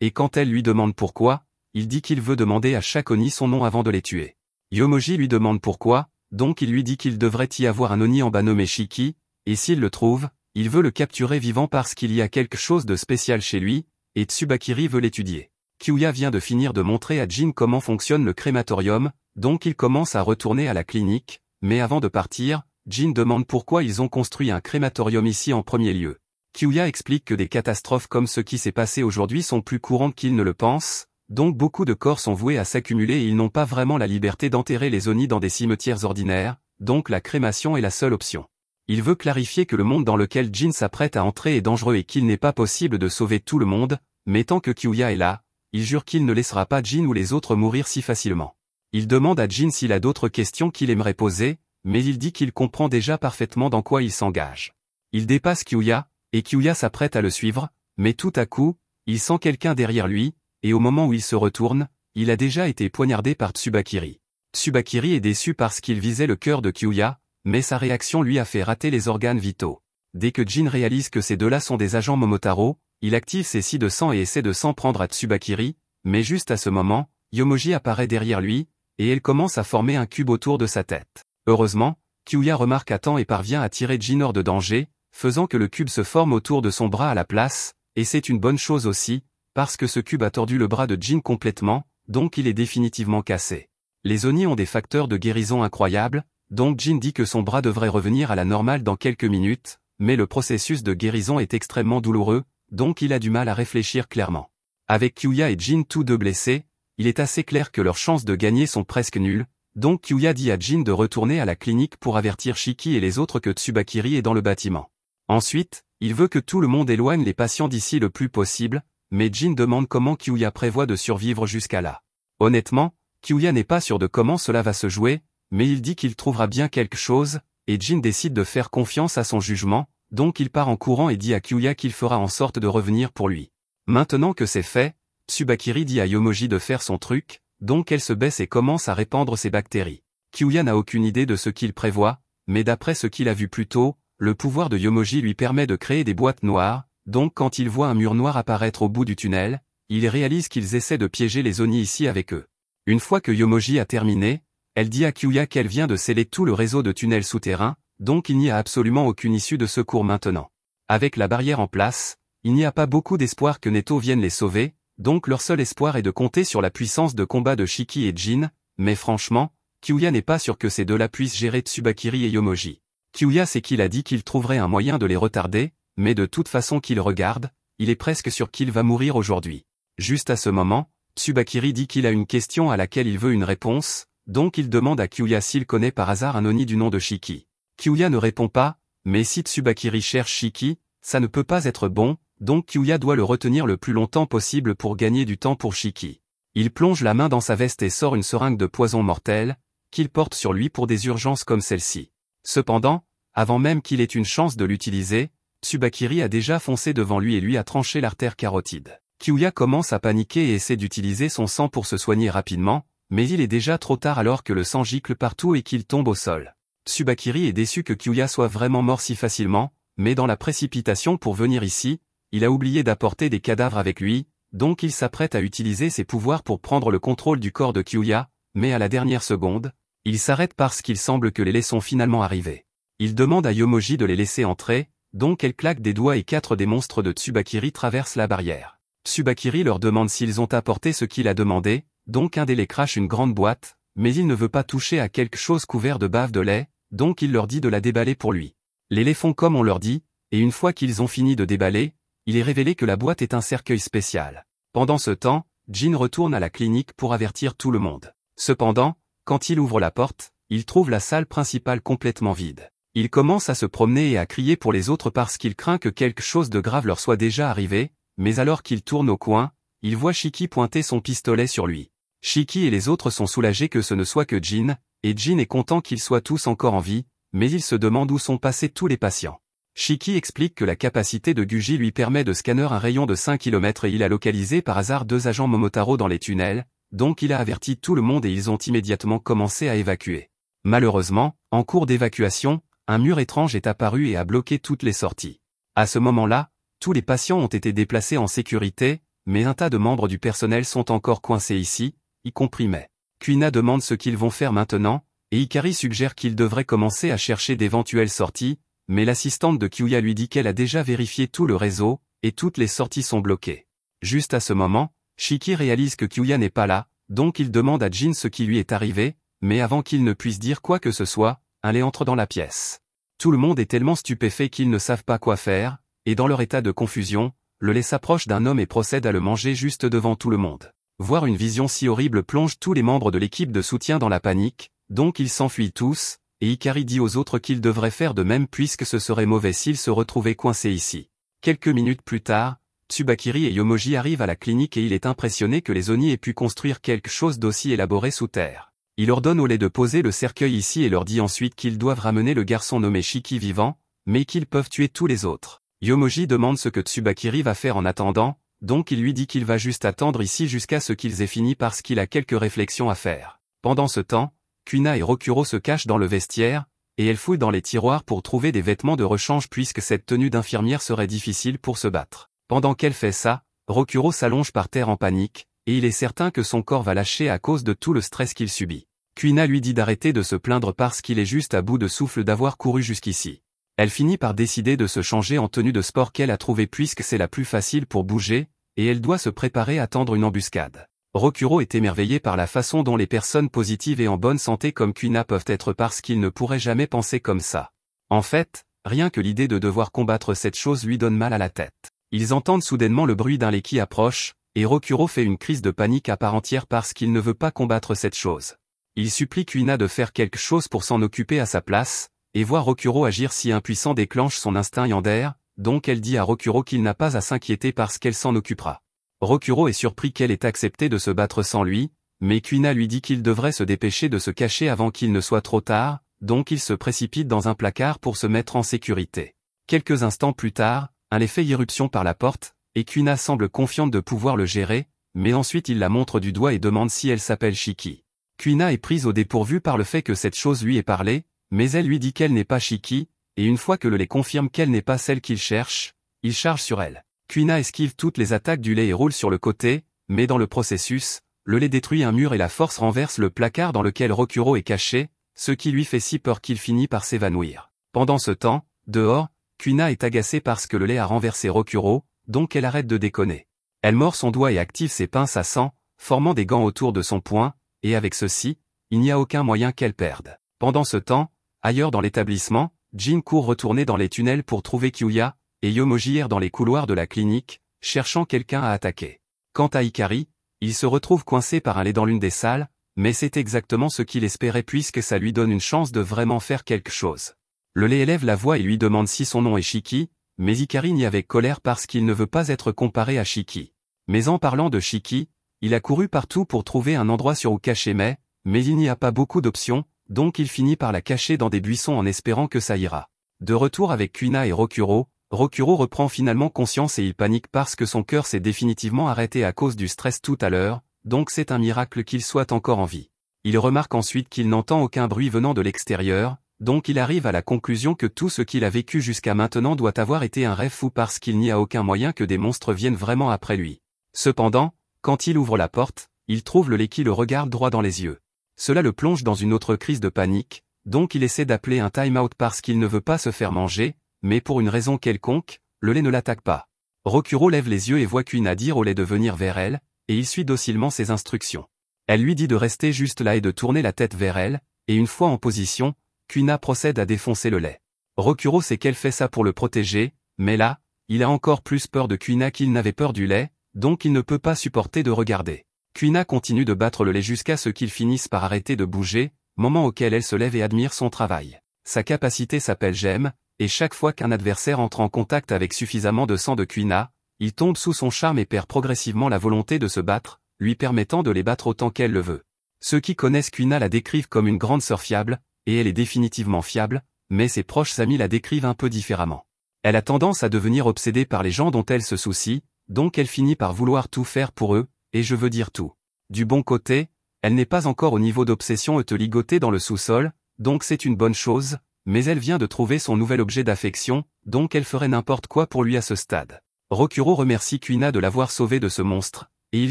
et quand elle lui demande pourquoi, il dit qu'il veut demander à chaque Oni son nom avant de les tuer. Yomoji lui demande pourquoi, donc il lui dit qu'il devrait y avoir un Oni en bas nommé Shiki, et s'il le trouve, il veut le capturer vivant parce qu'il y a quelque chose de spécial chez lui, et Tsubakiri veut l'étudier. Kyuya vient de finir de montrer à Jin comment fonctionne le crématorium, donc il commence à retourner à la clinique, mais avant de partir, Jin demande pourquoi ils ont construit un crématorium ici en premier lieu. Kyuya explique que des catastrophes comme ce qui s'est passé aujourd'hui sont plus courantes qu'ils ne le pensent, donc beaucoup de corps sont voués à s'accumuler et ils n'ont pas vraiment la liberté d'enterrer les Oni dans des cimetières ordinaires, donc la crémation est la seule option. Il veut clarifier que le monde dans lequel Jin s'apprête à entrer est dangereux et qu'il n'est pas possible de sauver tout le monde, mais tant que Kyuya est là, il jure qu'il ne laissera pas Jin ou les autres mourir si facilement. Il demande à Jin s'il a d'autres questions qu'il aimerait poser, mais il dit qu'il comprend déjà parfaitement dans quoi il s'engage. Il dépasse Kyuya, et Kyuya s'apprête à le suivre, mais tout à coup, il sent quelqu'un derrière lui, et au moment où il se retourne, il a déjà été poignardé par Tsubakiri. Tsubakiri est déçu parce qu'il visait le cœur de Kyuya, mais sa réaction lui a fait rater les organes vitaux. Dès que Jin réalise que ces deux-là sont des agents Momotaro, il active ses scies de sang et essaie de s'en prendre à Tsubakiri, mais juste à ce moment, Yomoji apparaît derrière lui, et elle commence à former un cube autour de sa tête. Heureusement, Kyuya remarque à temps et parvient à tirer Jin hors de danger, faisant que le cube se forme autour de son bras à la place, et c'est une bonne chose aussi, parce que ce cube a tordu le bras de Jin complètement, donc il est définitivement cassé. Les Oni ont des facteurs de guérison incroyables, donc Jin dit que son bras devrait revenir à la normale dans quelques minutes, mais le processus de guérison est extrêmement douloureux, donc il a du mal à réfléchir clairement. Avec Kyuya et Jin tous deux blessés, il est assez clair que leurs chances de gagner sont presque nulles, donc Kyuya dit à Jin de retourner à la clinique pour avertir Shiki et les autres que Tsubakiri est dans le bâtiment. Ensuite, il veut que tout le monde éloigne les patients d'ici le plus possible, mais Jin demande comment Kyuya prévoit de survivre jusqu'à là. Honnêtement, Kyuya n'est pas sûr de comment cela va se jouer, mais il dit qu'il trouvera bien quelque chose, et Jin décide de faire confiance à son jugement, donc il part en courant et dit à Kyuya qu'il fera en sorte de revenir pour lui. Maintenant que c'est fait, Tsubakiri dit à Yomoji de faire son truc, donc elle se baisse et commence à répandre ses bactéries. Kyuya n'a aucune idée de ce qu'il prévoit, mais d'après ce qu'il a vu plus tôt, le pouvoir de Yomoji lui permet de créer des boîtes noires, donc quand il voit un mur noir apparaître au bout du tunnel, il réalise qu'ils essaient de piéger les Oni ici avec eux. Une fois que Yomoji a terminé, elle dit à Kyuya qu'elle vient de sceller tout le réseau de tunnels souterrains, donc il n'y a absolument aucune issue de secours maintenant. Avec la barrière en place, il n'y a pas beaucoup d'espoir que Neto vienne les sauver, donc leur seul espoir est de compter sur la puissance de combat de Shiki et Jin, mais franchement, Kyuya n'est pas sûr que ces deux-là puissent gérer Tsubakiri et Yomoji. Kyuya sait qu'il a dit qu'il trouverait un moyen de les retarder, mais de toute façon qu'il regarde, il est presque sûr qu'il va mourir aujourd'hui. Juste à ce moment, Tsubakiri dit qu'il a une question à laquelle il veut une réponse, donc il demande à Kyuya s'il connaît par hasard un Oni du nom de Shiki. Kyuya ne répond pas, mais si Tsubakiri cherche Shiki, ça ne peut pas être bon, donc Kyuya doit le retenir le plus longtemps possible pour gagner du temps pour Shiki. Il plonge la main dans sa veste et sort une seringue de poison mortel, qu'il porte sur lui pour des urgences comme celle-ci. Cependant, Avant même qu'il ait une chance de l'utiliser, Tsubakiri a déjà foncé devant lui et lui a tranché l'artère carotide. Kyuya commence à paniquer et essaie d'utiliser son sang pour se soigner rapidement, mais il est déjà trop tard alors que le sang gicle partout et qu'il tombe au sol. Tsubakiri est déçu que Kyuya soit vraiment mort si facilement, mais dans la précipitation pour venir ici, il a oublié d'apporter des cadavres avec lui, donc il s'apprête à utiliser ses pouvoirs pour prendre le contrôle du corps de Kyuya, mais à la dernière seconde, il s'arrête parce qu'il semble que les laits sont finalement arrivés. Il demande à Yomoji de les laisser entrer, donc elle claque des doigts et 4 des monstres de Tsubakiri traversent la barrière. Tsubakiri leur demande s'ils ont apporté ce qu'il a demandé, donc un des laits crache une grande boîte, mais il ne veut pas toucher à quelque chose couvert de bave de lait, donc il leur dit de la déballer pour lui. Les laits font comme on leur dit, et une fois qu'ils ont fini de déballer, il est révélé que la boîte est un cercueil spécial. Pendant ce temps, Jin retourne à la clinique pour avertir tout le monde. Cependant, quand il ouvre la porte, il trouve la salle principale complètement vide. Il commence à se promener et à crier pour les autres parce qu'il craint que quelque chose de grave leur soit déjà arrivé, mais alors qu'il tourne au coin, il voit Shiki pointer son pistolet sur lui. Shiki et les autres sont soulagés que ce ne soit que Jin, et Jin est content qu'ils soient tous encore en vie, mais il se demande où sont passés tous les patients. Shiki explique que la capacité de Guji lui permet de scanner un rayon de 5 km et il a localisé par hasard 2 agents Momotaro dans les tunnels, donc il a averti tout le monde et ils ont immédiatement commencé à évacuer. Malheureusement, en cours d'évacuation, un mur étrange est apparu et a bloqué toutes les sorties. À ce moment-là, tous les patients ont été déplacés en sécurité, mais un tas de membres du personnel sont encore coincés ici, y compris Mei. Kuina demande ce qu'ils vont faire maintenant, et Ikari suggère qu'ils devraient commencer à chercher d'éventuelles sorties, mais l'assistante de Kyuya lui dit qu'elle a déjà vérifié tout le réseau, et toutes les sorties sont bloquées. Juste à ce moment, Shiki réalise que Kyuya n'est pas là, donc il demande à Jin ce qui lui est arrivé, mais avant qu'il ne puisse dire quoi que ce soit, un lait entre dans la pièce. Tout le monde est tellement stupéfait qu'ils ne savent pas quoi faire, et dans leur état de confusion, le lait s'approche d'un homme et procède à le manger juste devant tout le monde. Voir une vision si horrible plonge tous les membres de l'équipe de soutien dans la panique, donc ils s'enfuient tous, et Ikari dit aux autres qu'ils devraient faire de même puisque ce serait mauvais s'ils se retrouvaient coincés ici. Quelques minutes plus tard, Tsubakiri et Yomoji arrivent à la clinique et il est impressionné que les Oni aient pu construire quelque chose d'aussi élaboré sous terre. Il ordonne au lait de poser le cercueil ici et leur dit ensuite qu'ils doivent ramener le garçon nommé Shiki vivant, mais qu'ils peuvent tuer tous les autres. Yomoji demande ce que Tsubakiri va faire en attendant, donc il lui dit qu'il va juste attendre ici jusqu'à ce qu'ils aient fini parce qu'il a quelques réflexions à faire. Pendant ce temps, Kuina et Rokuro se cachent dans le vestiaire, et elle fouille dans les tiroirs pour trouver des vêtements de rechange puisque cette tenue d'infirmière serait difficile pour se battre. Pendant qu'elle fait ça, Rokuro s'allonge par terre en panique, et il est certain que son corps va lâcher à cause de tout le stress qu'il subit. Kuina lui dit d'arrêter de se plaindre parce qu'il est juste à bout de souffle d'avoir couru jusqu'ici. Elle finit par décider de se changer en tenue de sport qu'elle a trouvée puisque c'est la plus facile pour bouger, et elle doit se préparer à tendre une embuscade. Rokuro est émerveillé par la façon dont les personnes positives et en bonne santé comme Kuina peuvent être parce qu'il ne pourrait jamais penser comme ça. En fait, rien que l'idée de devoir combattre cette chose lui donne mal à la tête. Ils entendent soudainement le bruit d'un lait qui approche, et Rokuro fait une crise de panique à part entière parce qu'il ne veut pas combattre cette chose. Il supplie Kuina de faire quelque chose pour s'en occuper à sa place, et voit Rokuro agir si impuissant déclenche son instinct yandere, donc elle dit à Rokuro qu'il n'a pas à s'inquiéter parce qu'elle s'en occupera. Rokuro est surpris qu'elle ait accepté de se battre sans lui, mais Kuina lui dit qu'il devrait se dépêcher de se cacher avant qu'il ne soit trop tard, donc il se précipite dans un placard pour se mettre en sécurité. Quelques instants plus tard, un lait fait irruption par la porte, et Kuina semble confiante de pouvoir le gérer, mais ensuite il la montre du doigt et demande si elle s'appelle Shiki. Kuina est prise au dépourvu par le fait que cette chose lui ait parlé, mais elle lui dit qu'elle n'est pas Shiki, et une fois que le lait confirme qu'elle n'est pas celle qu'il cherche, il charge sur elle. Kuina esquive toutes les attaques du lait et roule sur le côté, mais dans le processus, le lait détruit un mur et la force renverse le placard dans lequel Rokuro est caché, ce qui lui fait si peur qu'il finit par s'évanouir. Pendant ce temps, dehors, Kuina est agacée parce que le lait a renversé Rokuro, donc elle arrête de déconner. Elle mord son doigt et active ses pinces à sang, formant des gants autour de son poing, et avec ceci, il n'y a aucun moyen qu'elle perde. Pendant ce temps, ailleurs dans l'établissement, Jin court retourner dans les tunnels pour trouver Kyuya, et Yomoji erre dans les couloirs de la clinique, cherchant quelqu'un à attaquer. Quant à Ikari, il se retrouve coincé par un lait dans l'une des salles, mais c'est exactement ce qu'il espérait puisque ça lui donne une chance de vraiment faire quelque chose. Le lait élève la voix et lui demande si son nom est Shiki, mais Ikari nie avec colère parce qu'il ne veut pas être comparé à Shiki. Mais en parlant de Shiki, il a couru partout pour trouver un endroit sur où cacher Mei, mais il n'y a pas beaucoup d'options, donc il finit par la cacher dans des buissons en espérant que ça ira. De retour avec Kuina et Rokuro, Rokuro reprend finalement conscience et il panique parce que son cœur s'est définitivement arrêté à cause du stress tout à l'heure, donc c'est un miracle qu'il soit encore en vie. Il remarque ensuite qu'il n'entend aucun bruit venant de l'extérieur, donc il arrive à la conclusion que tout ce qu'il a vécu jusqu'à maintenant doit avoir été un rêve fou parce qu'il n'y a aucun moyen que des monstres viennent vraiment après lui. Cependant, quand il ouvre la porte, il trouve le lait qui le regarde droit dans les yeux. Cela le plonge dans une autre crise de panique, donc il essaie d'appeler un time-out parce qu'il ne veut pas se faire manger, mais pour une raison quelconque, le lait ne l'attaque pas. Rokuro lève les yeux et voit Kuina dire au lait de venir vers elle, et il suit docilement ses instructions. Elle lui dit de rester juste là et de tourner la tête vers elle, et une fois en position, Kuina procède à défoncer le lait. Rokuro sait qu'elle fait ça pour le protéger, mais là, il a encore plus peur de Kuina qu'il n'avait peur du lait, donc il ne peut pas supporter de regarder. Kuina continue de battre le lait jusqu'à ce qu'il finisse par arrêter de bouger, moment auquel elle se lève et admire son travail. Sa capacité s'appelle Gemme, et chaque fois qu'un adversaire entre en contact avec suffisamment de sang de Kuina, il tombe sous son charme et perd progressivement la volonté de se battre, lui permettant de les battre autant qu'elle le veut. Ceux qui connaissent Kuina la décrivent comme une grande sœur fiable, et elle est définitivement fiable, mais ses proches amis la décrivent un peu différemment. Elle a tendance à devenir obsédée par les gens dont elle se soucie, donc elle finit par vouloir tout faire pour eux, et je veux dire tout. Du bon côté, elle n'est pas encore au niveau d'obsession te ligoter dans le sous-sol, donc c'est une bonne chose, mais elle vient de trouver son nouvel objet d'affection, donc elle ferait n'importe quoi pour lui à ce stade. Rokuro remercie Kuina de l'avoir sauvé de ce monstre, et il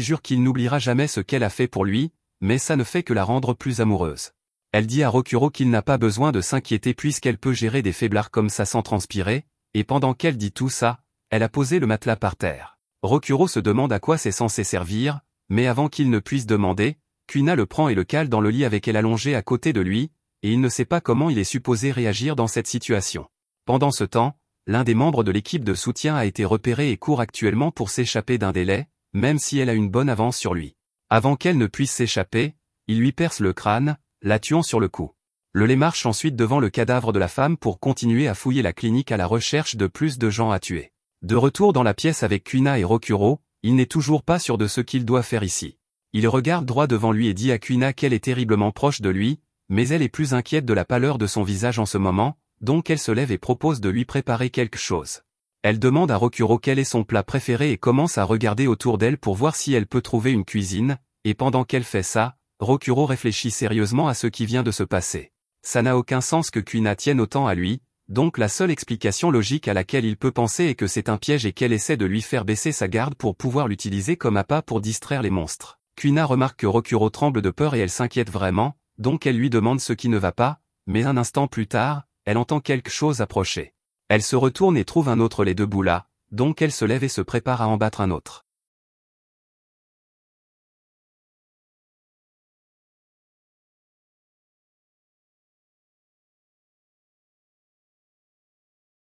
jure qu'il n'oubliera jamais ce qu'elle a fait pour lui, mais ça ne fait que la rendre plus amoureuse. Elle dit à Rokuro qu'il n'a pas besoin de s'inquiéter puisqu'elle peut gérer des faiblards comme ça sans transpirer, et pendant qu'elle dit tout ça, elle a posé le matelas par terre. Rokuro se demande à quoi c'est censé servir, mais avant qu'il ne puisse demander, Kuina le prend et le cale dans le lit avec elle allongée à côté de lui, et il ne sait pas comment il est supposé réagir dans cette situation. Pendant ce temps, l'un des membres de l'équipe de soutien a été repéré et court actuellement pour s'échapper d'un délai, même si elle a une bonne avance sur lui. Avant qu'elle ne puisse s'échapper, il lui perce le crâne, la tuant sur le coup. Le lait marche ensuite devant le cadavre de la femme pour continuer à fouiller la clinique à la recherche de plus de gens à tuer. De retour dans la pièce avec Kuina et Rokuro, il n'est toujours pas sûr de ce qu'il doit faire ici. Il regarde droit devant lui et dit à Kuina qu'elle est terriblement proche de lui, mais elle est plus inquiète de la pâleur de son visage en ce moment, donc elle se lève et propose de lui préparer quelque chose. Elle demande à Rokuro quel est son plat préféré et commence à regarder autour d'elle pour voir si elle peut trouver une cuisine, et pendant qu'elle fait ça, Rokuro réfléchit sérieusement à ce qui vient de se passer. Ça n'a aucun sens que Kuina tienne autant à lui, donc la seule explication logique à laquelle il peut penser est que c'est un piège et qu'elle essaie de lui faire baisser sa garde pour pouvoir l'utiliser comme appât pour distraire les monstres. Kuina remarque que Rokuro tremble de peur et elle s'inquiète vraiment, donc elle lui demande ce qui ne va pas, mais un instant plus tard, elle entend quelque chose approcher. Elle se retourne et trouve un autre lait debout là, donc elle se lève et se prépare à en battre un autre.